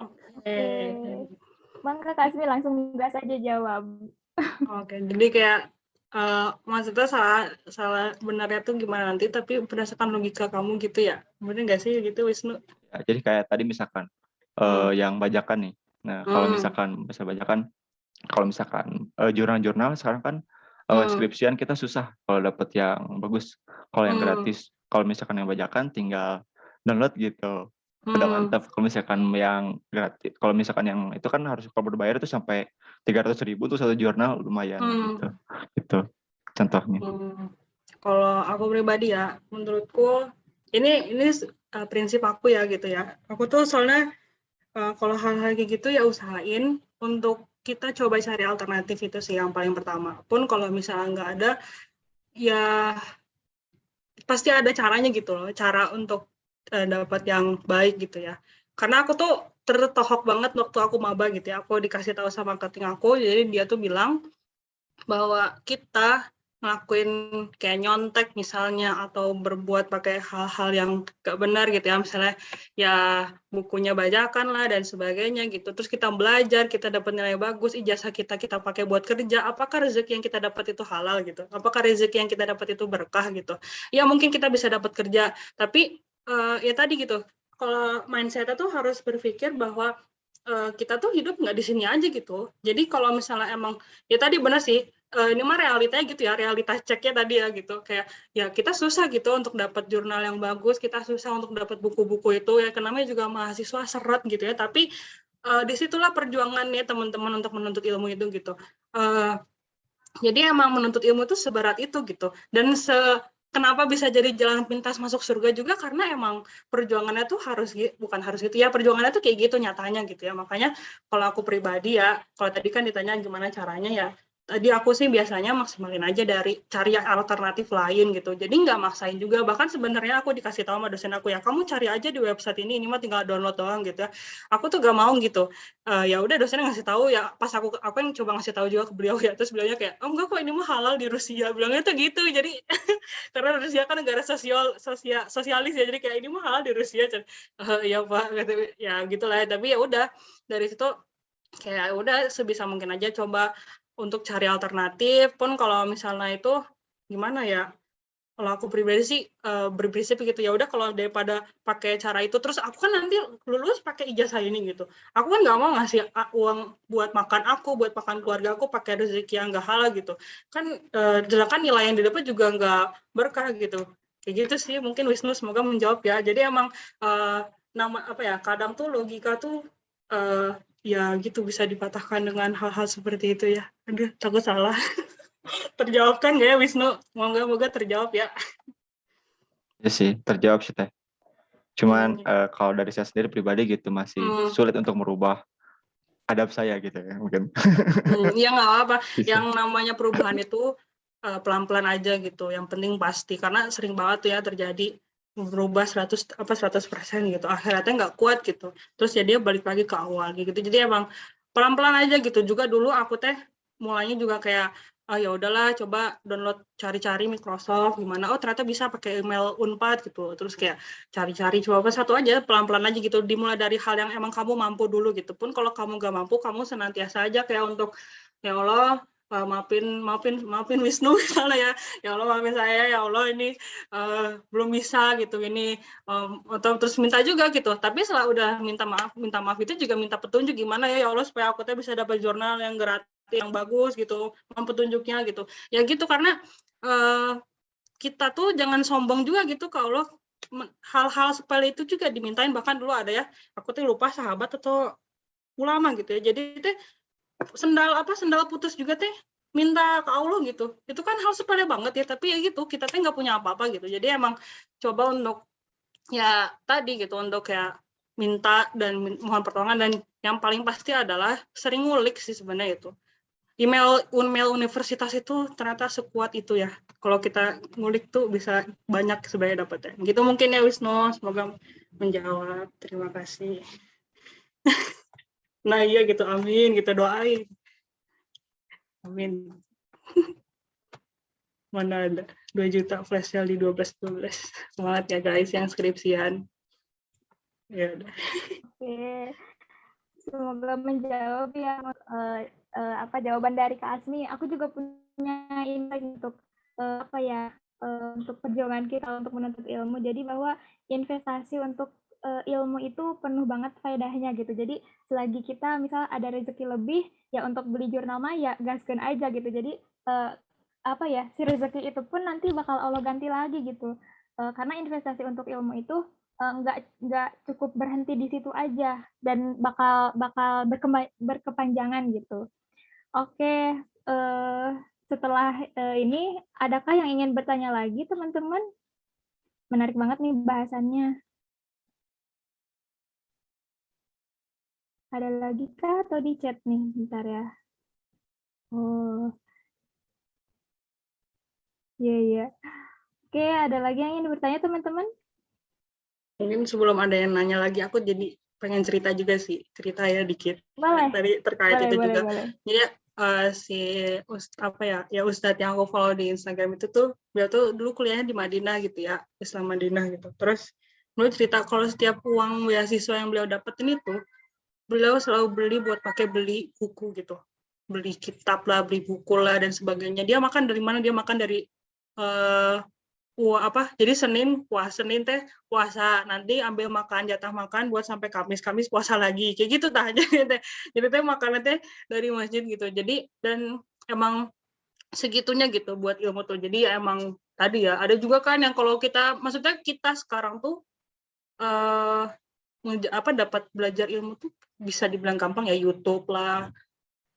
Oke. Bang Kak Asmi langsung gas aja jawab. Oke, jadi kayak maksudnya salah benarnya tuh gimana nanti, tapi berdasarkan logika kamu gitu ya, bener nggak sih gitu Wisnu? Ya, jadi kayak tadi misalkan yang bajakan nih. Nah, kalau misalkan bisa bajakan, kalau misalkan jurnal-jurnal sekarang kan skripsian kita susah kalau dapat yang bagus. Kalau yang gratis, kalau misalkan yang bajakan tinggal download gitu. Udah mantap. Kalau misalkan yang gratis, kalau misalkan yang itu kan harus kalau berbayar itu sampai 300.000 tuh satu jurnal, lumayan gitu. Itu contohnya. Kalau aku pribadi ya, menurutku ini prinsip aku ya gitu ya. Aku tuh soalnya Kalau hal-hal kayak gitu ya usahain untuk kita coba cari alternatif, itu sih yang paling pertama. Pun kalau misalnya nggak ada, ya pasti ada caranya gitu loh, cara untuk dapat yang baik gitu ya. Karena aku tuh tertohok banget waktu aku maba gitu ya, aku dikasih tahu sama cutting aku, jadi dia tuh bilang bahwa kita ngelakuin kayak nyontek misalnya atau berbuat pakai hal-hal yang gak benar gitu ya, misalnya ya bukunya bajakan lah dan sebagainya gitu, terus kita belajar, kita dapat nilai bagus, ijazah kita pakai buat kerja, apakah rezeki yang kita dapat itu halal gitu, apakah rezeki yang kita dapat itu berkah gitu. Ya mungkin kita bisa dapat kerja, tapi ya tadi gitu, kalau mindset-nya tuh harus berpikir bahwa kita tuh hidup nggak di sini aja gitu. Jadi kalau misalnya emang, ya tadi benar sih, ini mah realitanya gitu ya, realitas ceknya tadi ya gitu. Kayak ya kita susah gitu untuk dapat jurnal yang bagus, kita susah untuk dapat buku-buku itu ya, namanya juga mahasiswa seret gitu ya. Tapi disitulah perjuangannya teman-teman untuk menuntut ilmu itu gitu. Jadi emang menuntut ilmu itu seberat itu gitu. Dan kenapa bisa jadi jalan pintas masuk surga juga karena emang perjuangannya tuh bukan harus gitu ya, perjuangannya tuh kayak gitu nyatanya gitu ya. Makanya kalau aku pribadi ya, kalau tadi kan ditanya gimana caranya ya, tadi aku sih biasanya maksimalin aja dari cari alternatif lain gitu. Jadi nggak maksain juga, bahkan sebenarnya aku dikasih tahu sama dosen aku ya, kamu cari aja di website ini mah tinggal download doang gitu ya. Aku tuh gak mau gitu. Ya udah dosennya ngasih tahu ya, pas aku yang coba ngasih tahu juga ke beliau ya, terus beliaunya kayak, oh enggak kok ini mah halal di Rusia, bilangnya tuh gitu. Jadi karena Rusia kan negara sosialis ya, jadi kayak ini mah halal di Rusia. Ya Pak, ya gitulah. Tapi ya udah dari situ kayak udah sebisa mungkin aja coba untuk cari alternatif. Pun kalau misalnya itu gimana ya, kalau aku pribadi sih berprinsip gitu, ya udah kalau daripada pakai cara itu terus aku kan nanti lulus pakai ijazah ini gitu, aku kan nggak mau ngasih uang buat makan aku, buat makan keluarga aku pakai rezeki yang nggak halal gitu kan, sedangkan nilai yang didapat juga nggak berkah gitu. Kayak gitu sih mungkin Wisnu, semoga menjawab ya. Jadi emang kadang tuh logika tuh ya gitu bisa dipatahkan dengan hal-hal seperti itu ya. Aduh, takut salah. Terjawabkan nggak ya Wisnu? Moga-moga terjawab ya. Ya sih, terjawab sih Teh. Cuman kalau dari saya sendiri pribadi gitu masih sulit untuk merubah adab saya gitu ya mungkin. Ya nggak apa-apa. Yang namanya perubahan itu pelan-pelan aja gitu. Yang penting pasti, karena sering banget tuh ya terjadi berubah 100% gitu. Akhirnya nggak kuat gitu. Terus ya dia balik lagi ke awal gitu. Jadi emang pelan-pelan aja gitu. Juga dulu aku mulainya juga kayak ya udahlah coba download, cari-cari Microsoft gimana, oh ternyata bisa pakai email Unpad gitu, terus kayak cari-cari coba satu aja, pelan-pelan aja gitu, dimulai dari hal yang emang kamu mampu dulu gitu. Pun kalau kamu gak mampu, kamu senantiasa aja kayak untuk ya Allah maafin Wisnu misalnya ya Allah maafin saya ya Allah ini belum bisa gitu ini, atau terus minta juga gitu. Tapi setelah udah minta maaf itu juga minta petunjuk gimana ya Allah supaya aku bisa dapat jurnal yang gratis yang bagus gitu, petunjuknya gitu ya gitu. Karena kita tuh jangan sombong juga gitu kalau hal-hal sepele itu juga dimintain. Bahkan dulu ada ya, aku tuh lupa sahabat atau ulama gitu ya, jadi sendal putus juga minta ke Allah gitu. Itu kan hal sepele banget ya, tapi ya gitu kita nggak punya apa-apa gitu. Jadi emang coba untuk ya tadi gitu, untuk kayak minta dan mohon pertolongan. Dan yang paling pasti adalah sering ngulik sih sebenarnya itu. Email universitas itu ternyata sekuat itu ya. Kalau kita ngulik tuh bisa banyak sebenarnya dapatnya. Gitu mungkin ya Wisnu, semoga menjawab. Terima kasih. Nah iya gitu, amin, kita doain. Amin. Mana ada 2 juta flash sale di 12. Semangat ya guys yang skripsian. Ya udah. Oke, semoga menjawab ya jawaban dari Kak Asmi. Aku juga punya insight untuk untuk perjuangan kita untuk menuntut ilmu. Jadi bahwa investasi untuk ilmu itu penuh banget faedahnya gitu. Jadi selagi kita misal ada rezeki lebih ya untuk beli jurnal mah ya gaskeun aja gitu. Jadi si rezeki itu pun nanti bakal Allah ganti lagi gitu. Karena investasi untuk ilmu itu nggak cukup berhenti di situ aja dan bakal berkepanjangan gitu. Oke, setelah ini adakah yang ingin bertanya lagi teman-teman? Menarik banget nih bahasannya. Ada lagi kah atau di chat nih? Bentar ya. Oh, iya, iya. Oke, ada lagi yang ingin bertanya teman-teman? Mungkin sebelum ada yang nanya lagi, aku jadi pengen cerita juga sih, cerita ya dikit. Boleh, Tadi terkait boleh, itu boleh, juga. boleh. Jadi si Ustadz yang aku follow di Instagram itu tuh, beliau tuh dulu kuliahnya di Madinah gitu ya, Islam Madinah gitu. Terus beliau cerita kalau setiap uang beasiswa yang beliau dapetin itu, beliau selalu beli buat pakai beli buku gitu, beli kitab lah, beli buku lah dan sebagainya. Dia makan dari mana? Dia makan dari eh, jadi Senin teh puasa, nanti ambil makan jatah makan buat sampai Kamis puasa lagi kayak gitu tah. Jadi teh makannya teh dari masjid gitu. Jadi dan emang segitunya gitu buat ilmu tuh. Jadi ya emang tadi ya ada juga kan yang kalau kita maksudnya kita sekarang tuh eh dapat belajar ilmu tuh bisa dibilang gampang ya, YouTube lah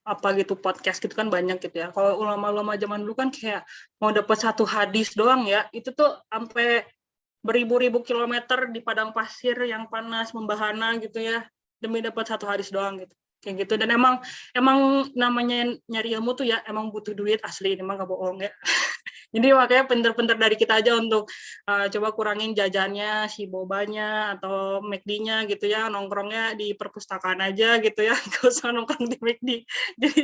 apa gitu, podcast gitu kan banyak gitu ya. Kalau ulama-ulama zaman dulu kan kayak mau dapat satu hadis doang ya, itu tuh sampai beribu-ribu kilometer di padang pasir yang panas membahana gitu ya, demi dapat satu hadis doang gitu. Kayak gitu. Dan emang namanya nyari ilmu tuh ya emang butuh duit asli, emang gak bohong ya. Jadi makanya pinter-pinter dari kita aja untuk coba kurangin jajannya, si bobanya atau McD-nya gitu ya, nongkrongnya di perpustakaan aja gitu ya, gak usah nongkrong di McD. Jadi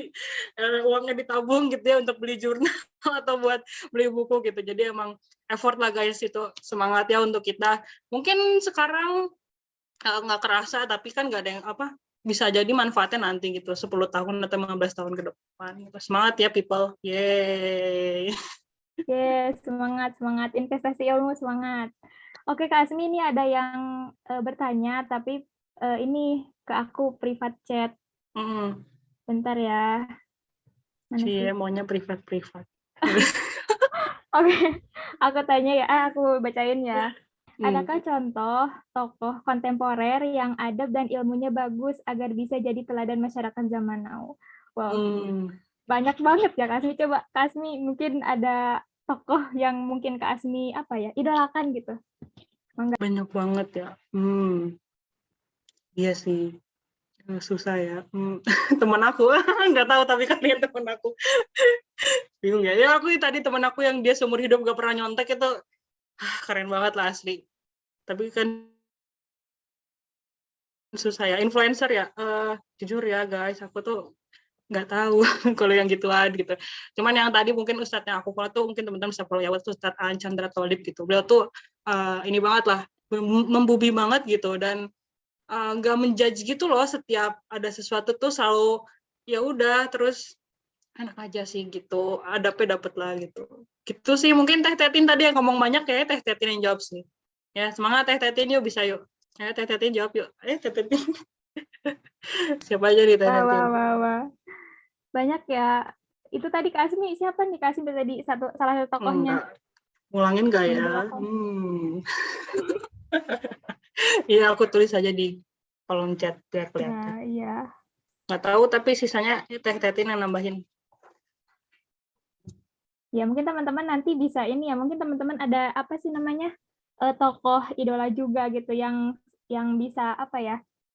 uangnya ditabung gitu ya untuk beli jurnal atau buat beli buku gitu. Jadi emang effort lah guys, itu semangat ya untuk kita. Mungkin sekarang nggak kerasa, tapi kan nggak ada yang bisa jadi manfaatnya nanti gitu 10 tahun atau 15 tahun ke depan gitu. Semangat ya people, yeay. Yes, semangat, semangat. Investasi ilmu, semangat. Oke, Kak Asmi, ini ada yang bertanya, tapi ini ke aku privat chat. Bentar ya. Mana sih? Maunya privat. Oke, aku tanya ya, aku bacain ya. Adakah contoh tokoh kontemporer yang adab dan ilmunya bagus agar bisa jadi teladan masyarakat zaman now? Wow, banyak banget ya Kak Asmi. Coba Kak Asmi mungkin ada tokoh yang mungkin Kak Asmi idolakan gitu. Banyak banget ya. Iya sih, susah ya. Teman aku nggak tahu, tapi kalian teman aku bingung ya. Ya aku tadi teman aku yang dia seumur hidup gak pernah nyontek itu keren banget lah asli. Tapi kan susah ya. Influencer ya. Jujur ya guys, aku tuh nggak tahu kalau yang gituan gitu. Cuman yang tadi mungkin Ustadz yang aku follow tuh mungkin teman-teman bisa follow ya, Ustadz Aan Chandra Tholib gitu. Beliau tuh ini banget lah, membubi banget gitu, dan nggak menjudge gitu loh. Setiap ada sesuatu tuh selalu ya udah, terus enak aja sih gitu, adabnya dapet lah gitu. Gitu sih. Mungkin Teh Tetin tadi yang ngomong banyak, kayak Teh Tetin yang jawab sih. Ya semangat Teh Tetin, yuk bisa yuk. Ya Teh Tetin jawab yuk. Teh Tetin. Siapa aja nih Teh Wah, Tetin? wah, wah, wah. Banyak ya. Itu tadi Kak Asmi, siapa nih Kak Asmi tadi salah satu tokohnya? Enggak. Ngulangin nggak ya? Mengidolakan. Iya, aku tulis aja di kolom chat biar kelihatan. Nah, iya. Nggak tahu, tapi sisanya Teh Tetin yang nambahin. Ya, mungkin teman-teman nanti bisa ini ya, mungkin teman-teman ada apa sih namanya? Tokoh idola juga gitu yang bisa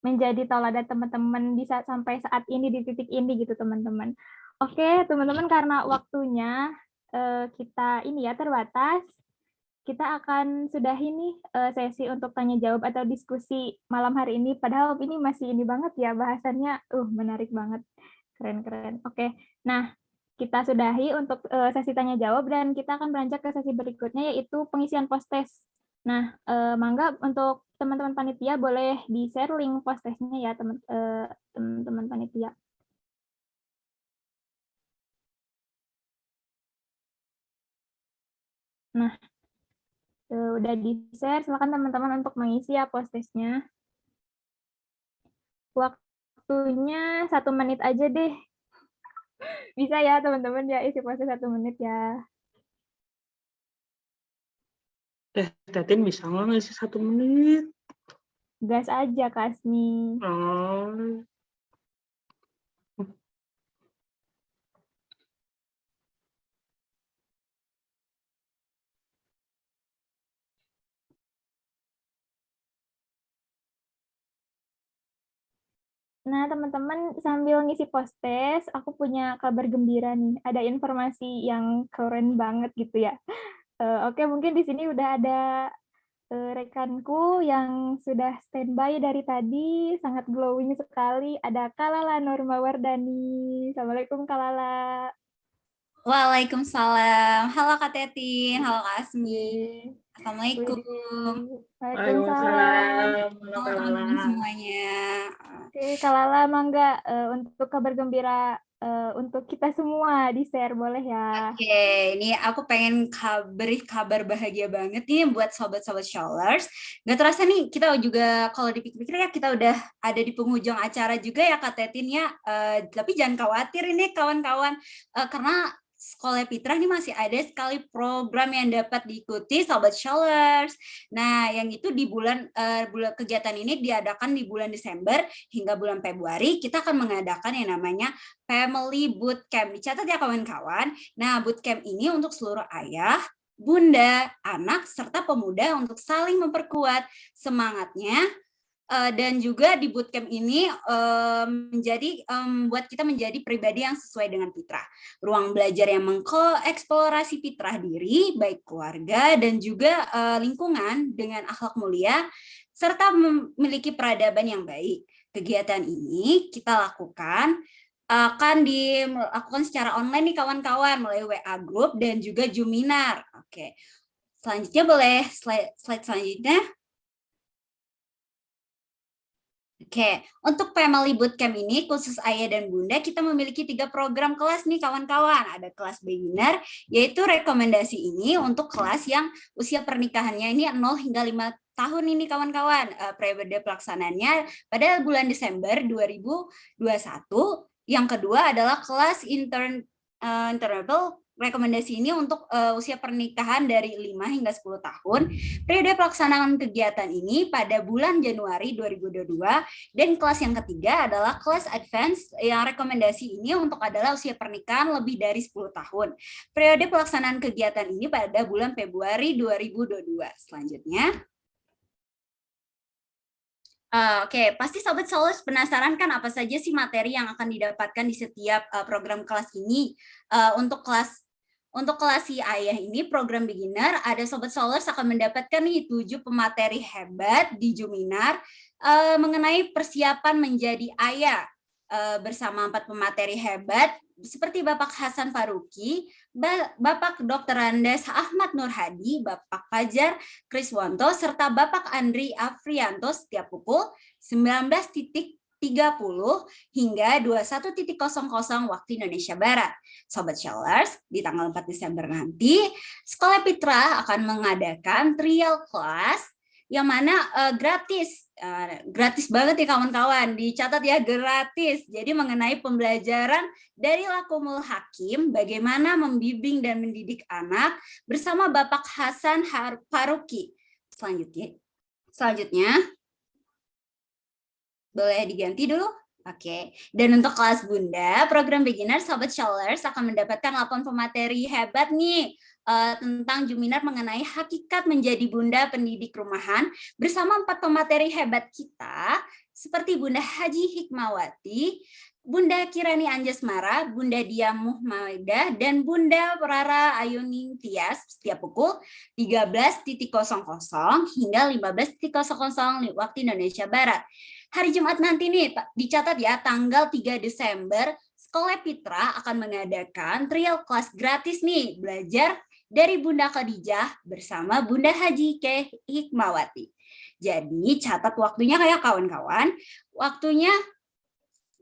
menjadi tauladan teman-teman bisa sampai saat ini di titik ini gitu teman-teman. Oke, teman-teman, karena waktunya kita ini ya terbatas, kita akan sudahi nih sesi untuk tanya jawab atau diskusi malam hari ini. Padahal ini masih ini banget ya bahasannya, menarik banget, keren-keren. Oke, nah kita sudahi untuk sesi tanya jawab dan kita akan beranjak ke sesi berikutnya yaitu pengisian post-test. Nah, mangga untuk teman-teman panitia boleh di-share link post-testnya ya teman-teman panitia. Nah, udah di-share, silakan teman-teman untuk mengisi ya post-testnya. Waktunya 1 menit aja deh. Bisa ya teman-teman ya isi post-test 1 menit ya. Teh Tetin bisa nggak ngisi 1 menit? Gas aja Kasmi. Oh. Nah, teman-teman sambil ngisi post-test, aku punya kabar gembira nih. Ada informasi yang keren banget gitu ya. Oke, mungkin di sini udah ada rekanku yang sudah standby dari tadi, sangat glowing sekali. Ada Kalala Norma Wardani. Assalamualaikum Kalala. Waalaikumsalam. Halo Kak Tetin, halo Kak Asmi. Widih. Assalamualaikum. Waalaikumsalam. Halo teman-teman semuanya. Oke, Kalala, mangga untuk kabar gembira untuk kita semua di-share, boleh ya? Oke, ini aku pengen beri kabar bahagia banget nih buat sobat-sobat Scholars. Gak terasa nih, kita juga kalau dipikir-pikir ya kita udah ada di penghujung acara juga ya Kak Tetin ya. Tapi jangan khawatir ini kawan-kawan, karena Sekolah Fitrah ini masih ada sekali program yang dapat diikuti Sobat Scholars. Nah, yang itu di bulan kegiatan ini diadakan di bulan Desember hingga bulan Februari. Kita akan mengadakan yang namanya Family Bootcamp. Dicatat ya kawan-kawan. Nah, bootcamp ini untuk seluruh ayah, bunda, anak, serta pemuda untuk saling memperkuat semangatnya. Dan juga di bootcamp ini buat kita menjadi pribadi yang sesuai dengan fitrah. Ruang belajar yang mengeksplorasi fitrah diri, baik keluarga dan juga lingkungan dengan akhlak mulia, serta memiliki peradaban yang baik. Kegiatan ini kita lakukan akan dilakukan secara online nih kawan-kawan melalui WA Group dan juga Zoominar. Oke, selanjutnya boleh slide selanjutnya. Oke, untuk Family Bootcamp ini khusus ayah dan bunda kita memiliki 3 program kelas nih kawan-kawan. Ada kelas beginner, yaitu rekomendasi ini untuk kelas yang usia pernikahannya ini 0 hingga 5 tahun ini kawan-kawan. Periode pelaksanaannya pada bulan Desember 2021. Yang kedua adalah kelas interval. Rekomendasi ini untuk usia pernikahan dari 5 hingga 10 tahun. Periode pelaksanaan kegiatan ini pada bulan Januari 2022. Dan kelas yang ketiga adalah kelas advance yang rekomendasi ini untuk adalah usia pernikahan lebih dari 10 tahun. Periode pelaksanaan kegiatan ini pada bulan Februari 2022. Selanjutnya. Oke, pasti Sobat Scholars penasaran kan apa saja sih materi yang akan didapatkan di setiap program kelas ini. Untuk kelas si ayah ini, program beginner, ada Sobat Scholars akan mendapatkan nih 7 pemateri hebat di Zoominar mengenai persiapan menjadi ayah bersama 4 pemateri hebat seperti Bapak Hasan Faruqi, Bapak Dr. Andes Ahmad Nur Hadi, Bapak Fajar Kriswanto, serta Bapak Andri Afrianto setiap pukul 19.30 hingga 21.00 waktu Indonesia Barat. Sobat Scholars, di tanggal 4 Desember nanti, Sekolah Fitrah akan mengadakan trial class yang mana gratis banget ya kawan-kawan, dicatat ya gratis. Jadi mengenai pembelajaran dari Lakumul Hakim, bagaimana membimbing dan mendidik anak bersama Bapak Hasan Faruqi. Selanjutnya, boleh diganti dulu? Oke, dan untuk kelas bunda, program beginner Sobat Scholars akan mendapatkan 8 pemateri hebat nih tentang Zoominar mengenai hakikat menjadi bunda pendidik rumahan bersama 4 pemateri hebat kita seperti Bunda Haji Hikmawati, Bunda Kirani Anjasmara, Bunda Dia Muhammadah, dan Bunda Rara Ayuning Tias setiap pukul 13.00 hingga 15.00 waktu Indonesia Barat. Hari Jumat nanti nih, dicatat ya, tanggal 3 Desember, Sekolah Fitrah akan mengadakan trial kelas gratis nih, belajar dari Bunda Khadijah bersama Bunda Haji Hikmawati. Jadi catat waktunya kayak kawan-kawan, waktunya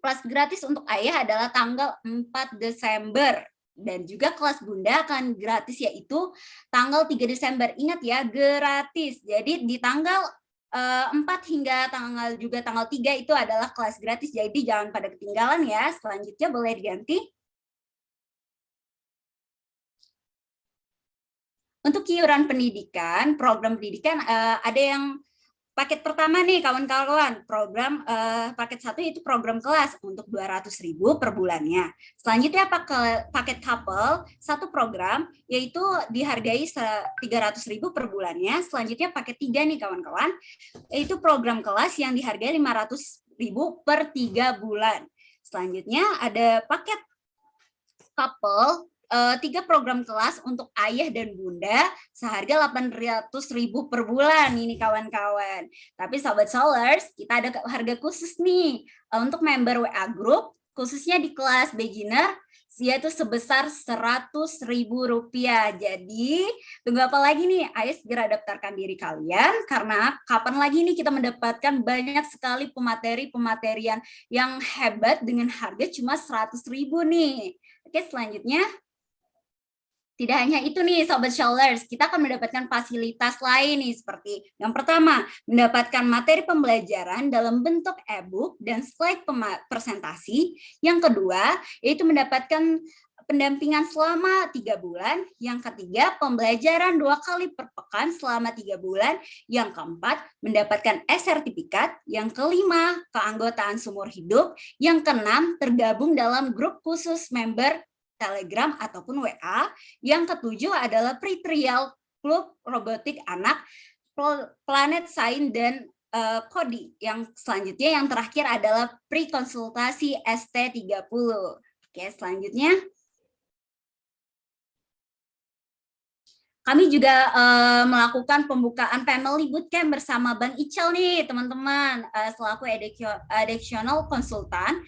kelas gratis untuk ayah adalah tanggal 4 Desember. Dan juga kelas bunda akan gratis yaitu tanggal 3 Desember. Ingat ya, gratis. Jadi di tanggal 4 hingga tanggal 3 itu adalah kelas gratis. Jadi jangan pada ketinggalan ya. Selanjutnya boleh diganti. Untuk iuran pendidikan, program pendidikan ada yang paket pertama nih kawan-kawan, program paket 1 itu program kelas untuk 200.000 per bulannya. Selanjutnya paket couple, 1 program yaitu dihargai 300.000 per bulannya. Selanjutnya paket 3 nih kawan-kawan, yaitu program kelas yang dihargai 500.000 per 3 bulan. Selanjutnya ada paket couple 3 program kelas untuk ayah dan bunda seharga 800.000 per bulan ini kawan-kawan. Tapi Sobat Scholars, kita ada harga khusus nih untuk member WA Group, khususnya di kelas beginner, yaitu sebesar Rp100.000. Jadi tunggu apa lagi nih? Ayo segera daftarkan diri kalian, karena kapan lagi nih kita mendapatkan banyak sekali pemateri-pematerian yang hebat dengan harga cuma Rp100.000 nih. Oke, selanjutnya. Tidak hanya itu nih Sobat Scholars, kita akan mendapatkan fasilitas lain nih, seperti yang pertama, mendapatkan materi pembelajaran dalam bentuk e-book dan slide presentasi. Yang kedua, yaitu mendapatkan pendampingan selama 3 bulan. Yang ketiga, pembelajaran 2 kali per pekan selama 3 bulan. Yang keempat, mendapatkan e-sertifikat. Yang kelima, keanggotaan seumur hidup. Yang keenam, tergabung dalam grup khusus member Telegram ataupun WA. Yang ketujuh adalah pre-trial klub robotik anak, Planet Science dan Kodi. Yang selanjutnya yang terakhir adalah pre-konsultasi ST30. Oke, selanjutnya kami juga melakukan pembukaan Family Bootcamp bersama Bang Ical nih, teman-teman, selaku additional konsultan,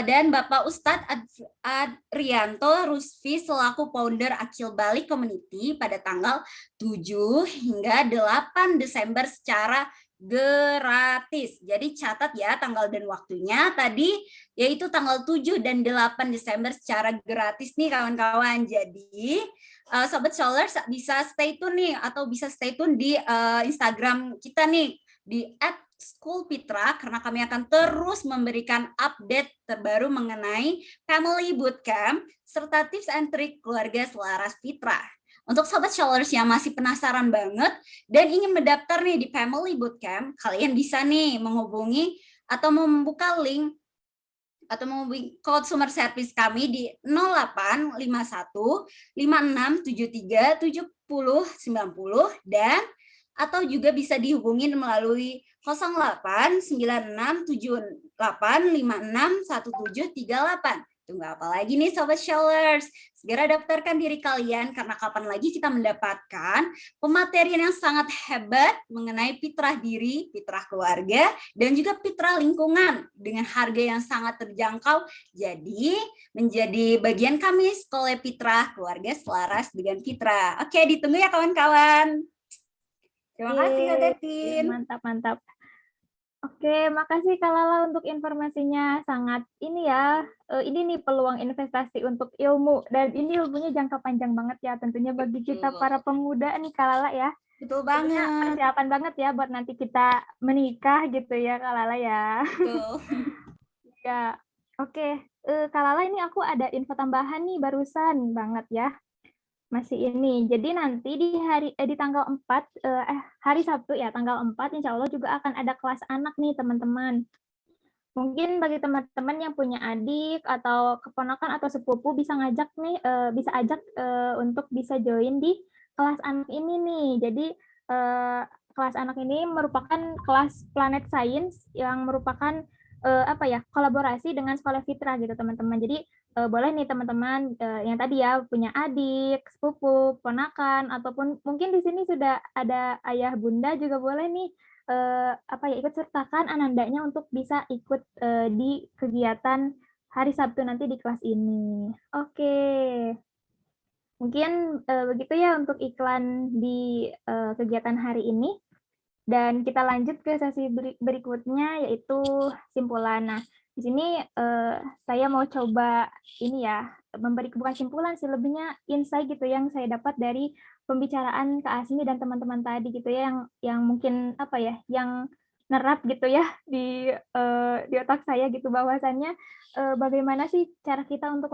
dan Bapak Ustadz Adrianto Rusfi selaku founder Akil Bali Community pada tanggal 7 hingga 8 Desember secara gratis. Jadi catat ya tanggal dan waktunya tadi, yaitu tanggal 7 dan 8 Desember secara gratis nih kawan-kawan. Jadi Sobat Scholars bisa stay tune nih, atau bisa stay tune di Instagram kita nih di @schoolpitra, karena kami akan terus memberikan update terbaru mengenai Family Bootcamp serta tips and trik keluarga selaras Pitra. Untuk Sobat Scholars yang masih penasaran banget dan ingin mendaftar nih di Family Bootcamp, kalian bisa nih menghubungi atau membuka link atau menghubungi consumer service kami di 0851 5673 7090 dan atau juga bisa dihubungin melalui 08 96 78 56 1738. Tunggu apa lagi nih Sobat Scholars? Segera daftarkan diri kalian, karena kapan lagi kita mendapatkan pematerian yang sangat hebat mengenai fitrah diri, fitrah keluarga, dan juga fitrah lingkungan dengan harga yang sangat terjangkau. Jadi menjadi bagian kami Sekolah Fitrah Keluarga Selaras dengan Fitrah. Oke, ditunggu ya kawan-kawan. Terima kasih Kak Tetin. Mantap. Oke, makasih Kak Lala untuk informasinya. Sangat ini ya, ini nih peluang investasi untuk ilmu, dan ini ilmunya jangka panjang banget ya tentunya bagi kita para pemuda nih Kak Lala ya. Betul banget. Persiapan banget ya buat nanti kita menikah gitu ya Kak Lala ya. Betul. Ya, oke. Kak Lala, ini aku ada info tambahan nih barusan banget ya. Masih ini. Jadi nanti di tanggal 4 hari Sabtu ya, tanggal 4 insya Allah juga akan ada kelas anak nih teman-teman. Mungkin bagi teman-teman yang punya adik atau keponakan atau sepupu bisa ngajak nih, bisa ajak untuk bisa join di kelas anak ini nih. Jadi kelas anak ini merupakan kelas Planet Science yang merupakan kolaborasi dengan Sekolah Fitrah gitu teman-teman. Jadi boleh nih teman-teman yang tadi ya punya adik, sepupu, ponakan, ataupun mungkin di sini sudah ada ayah bunda juga boleh nih ikut sertakan anandanya untuk bisa ikut di kegiatan hari Sabtu nanti di kelas ini. Oke. Mungkin begitu ya untuk iklan di kegiatan hari ini. Dan kita lanjut ke sesi berikutnya, yaitu simpulan. Nah, di sini saya mau coba ini ya, bukan simpulan sih, lebihnya insight gitu yang saya dapat dari pembicaraan Kak Asmi dan teman-teman tadi gitu ya, yang mungkin yang nerap gitu ya di otak saya gitu, bahwasannya bagaimana sih cara kita untuk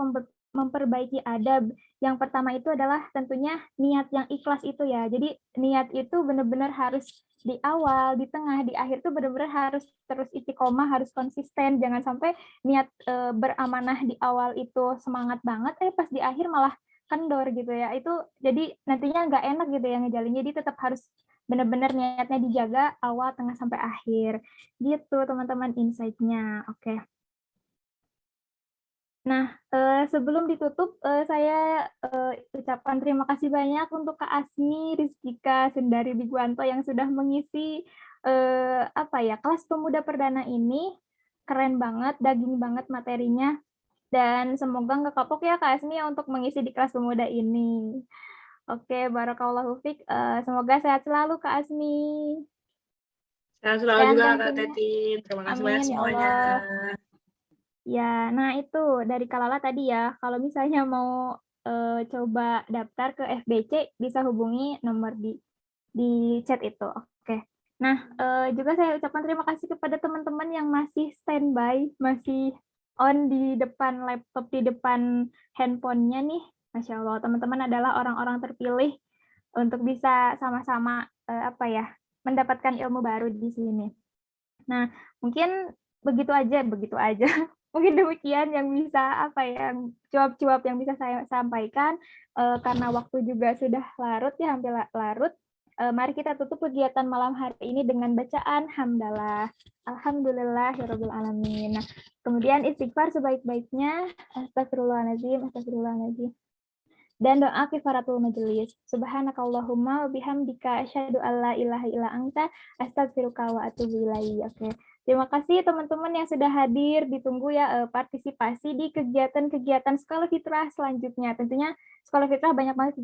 memperbaiki adab. Yang pertama itu adalah tentunya niat yang ikhlas itu ya. Jadi niat itu benar-benar harus di awal, di tengah, di akhir tuh benar-benar harus terus istiqomah, harus konsisten. Jangan sampai niat beramanah di awal itu semangat banget, pas di akhir malah kendor gitu ya. Itu jadi nantinya nggak enak gitu ya ngejalinnya. Jadi tetap harus benar-benar niatnya dijaga awal, tengah, sampai akhir. Gitu teman-teman insight-nya. Oke. Nah, sebelum ditutup, saya ucapkan terima kasih banyak untuk Kak Asmi, Rizkika, Sendari Biguanto yang sudah mengisi kelas pemuda perdana ini. Keren banget, daging banget materinya. Dan semoga nggak kapok ya Kak Asmi untuk mengisi di kelas pemuda ini. Oke, barakallahu fiik. Semoga sehat selalu Kak Asmi. Sehat selalu Dan juga Kak tentunya, Tetin. Terima kasih banyak amin ya semuanya. Allah. Ya, nah itu dari Kalala tadi ya, kalau misalnya mau coba daftar ke FBC, bisa hubungi nomor di chat itu. Oke. Nah, juga saya ucapkan terima kasih kepada teman-teman yang masih standby, masih on di depan laptop, di depan handphonenya nih. Masya Allah, teman-teman adalah orang-orang terpilih untuk bisa sama-sama mendapatkan ilmu baru di sini. Nah, mungkin begitu aja. Mungkin demikian yang bisa cuap-cuap yang bisa saya sampaikan, karena waktu juga sudah larut ya, hampir larut. Mari kita tutup kegiatan malam hari ini dengan bacaan hamdalah. Alhamdulillahirabbil alamin. Nah, kemudian istighfar sebaik-baiknya, astagfirullahaladzim. Dan doa kifaratul majelis. Subhanakallahumma wa bihamdika asyhadu alla ilaha illa anta astaghfiruka wa atubu ilaik. Oke. Terima kasih teman-teman yang sudah hadir. Ditunggu ya partisipasi di kegiatan-kegiatan Sekolah Fitrah selanjutnya. Tentunya Sekolah Fitrah banyak banget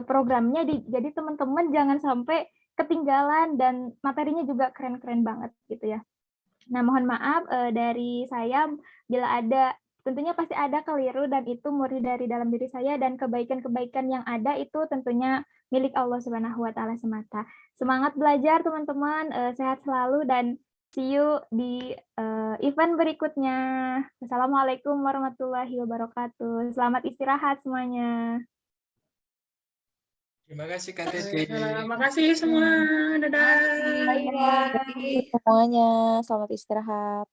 programnya, jadi teman-teman jangan sampai ketinggalan dan materinya juga keren-keren banget gitu ya. Nah, mohon maaf dari saya bila ada, tentunya pasti ada keliru dan itu murni dari dalam diri saya, dan kebaikan-kebaikan yang ada itu tentunya milik Allah Subhanahu wa taala semata. Semangat belajar teman-teman, sehat selalu dan see you di event berikutnya. Assalamualaikum warahmatullahi wabarakatuh. Selamat istirahat semuanya. Terima kasih Kak Teti. Terima kasih semua. Dadah. Bye-bye. semuanya. Selamat istirahat.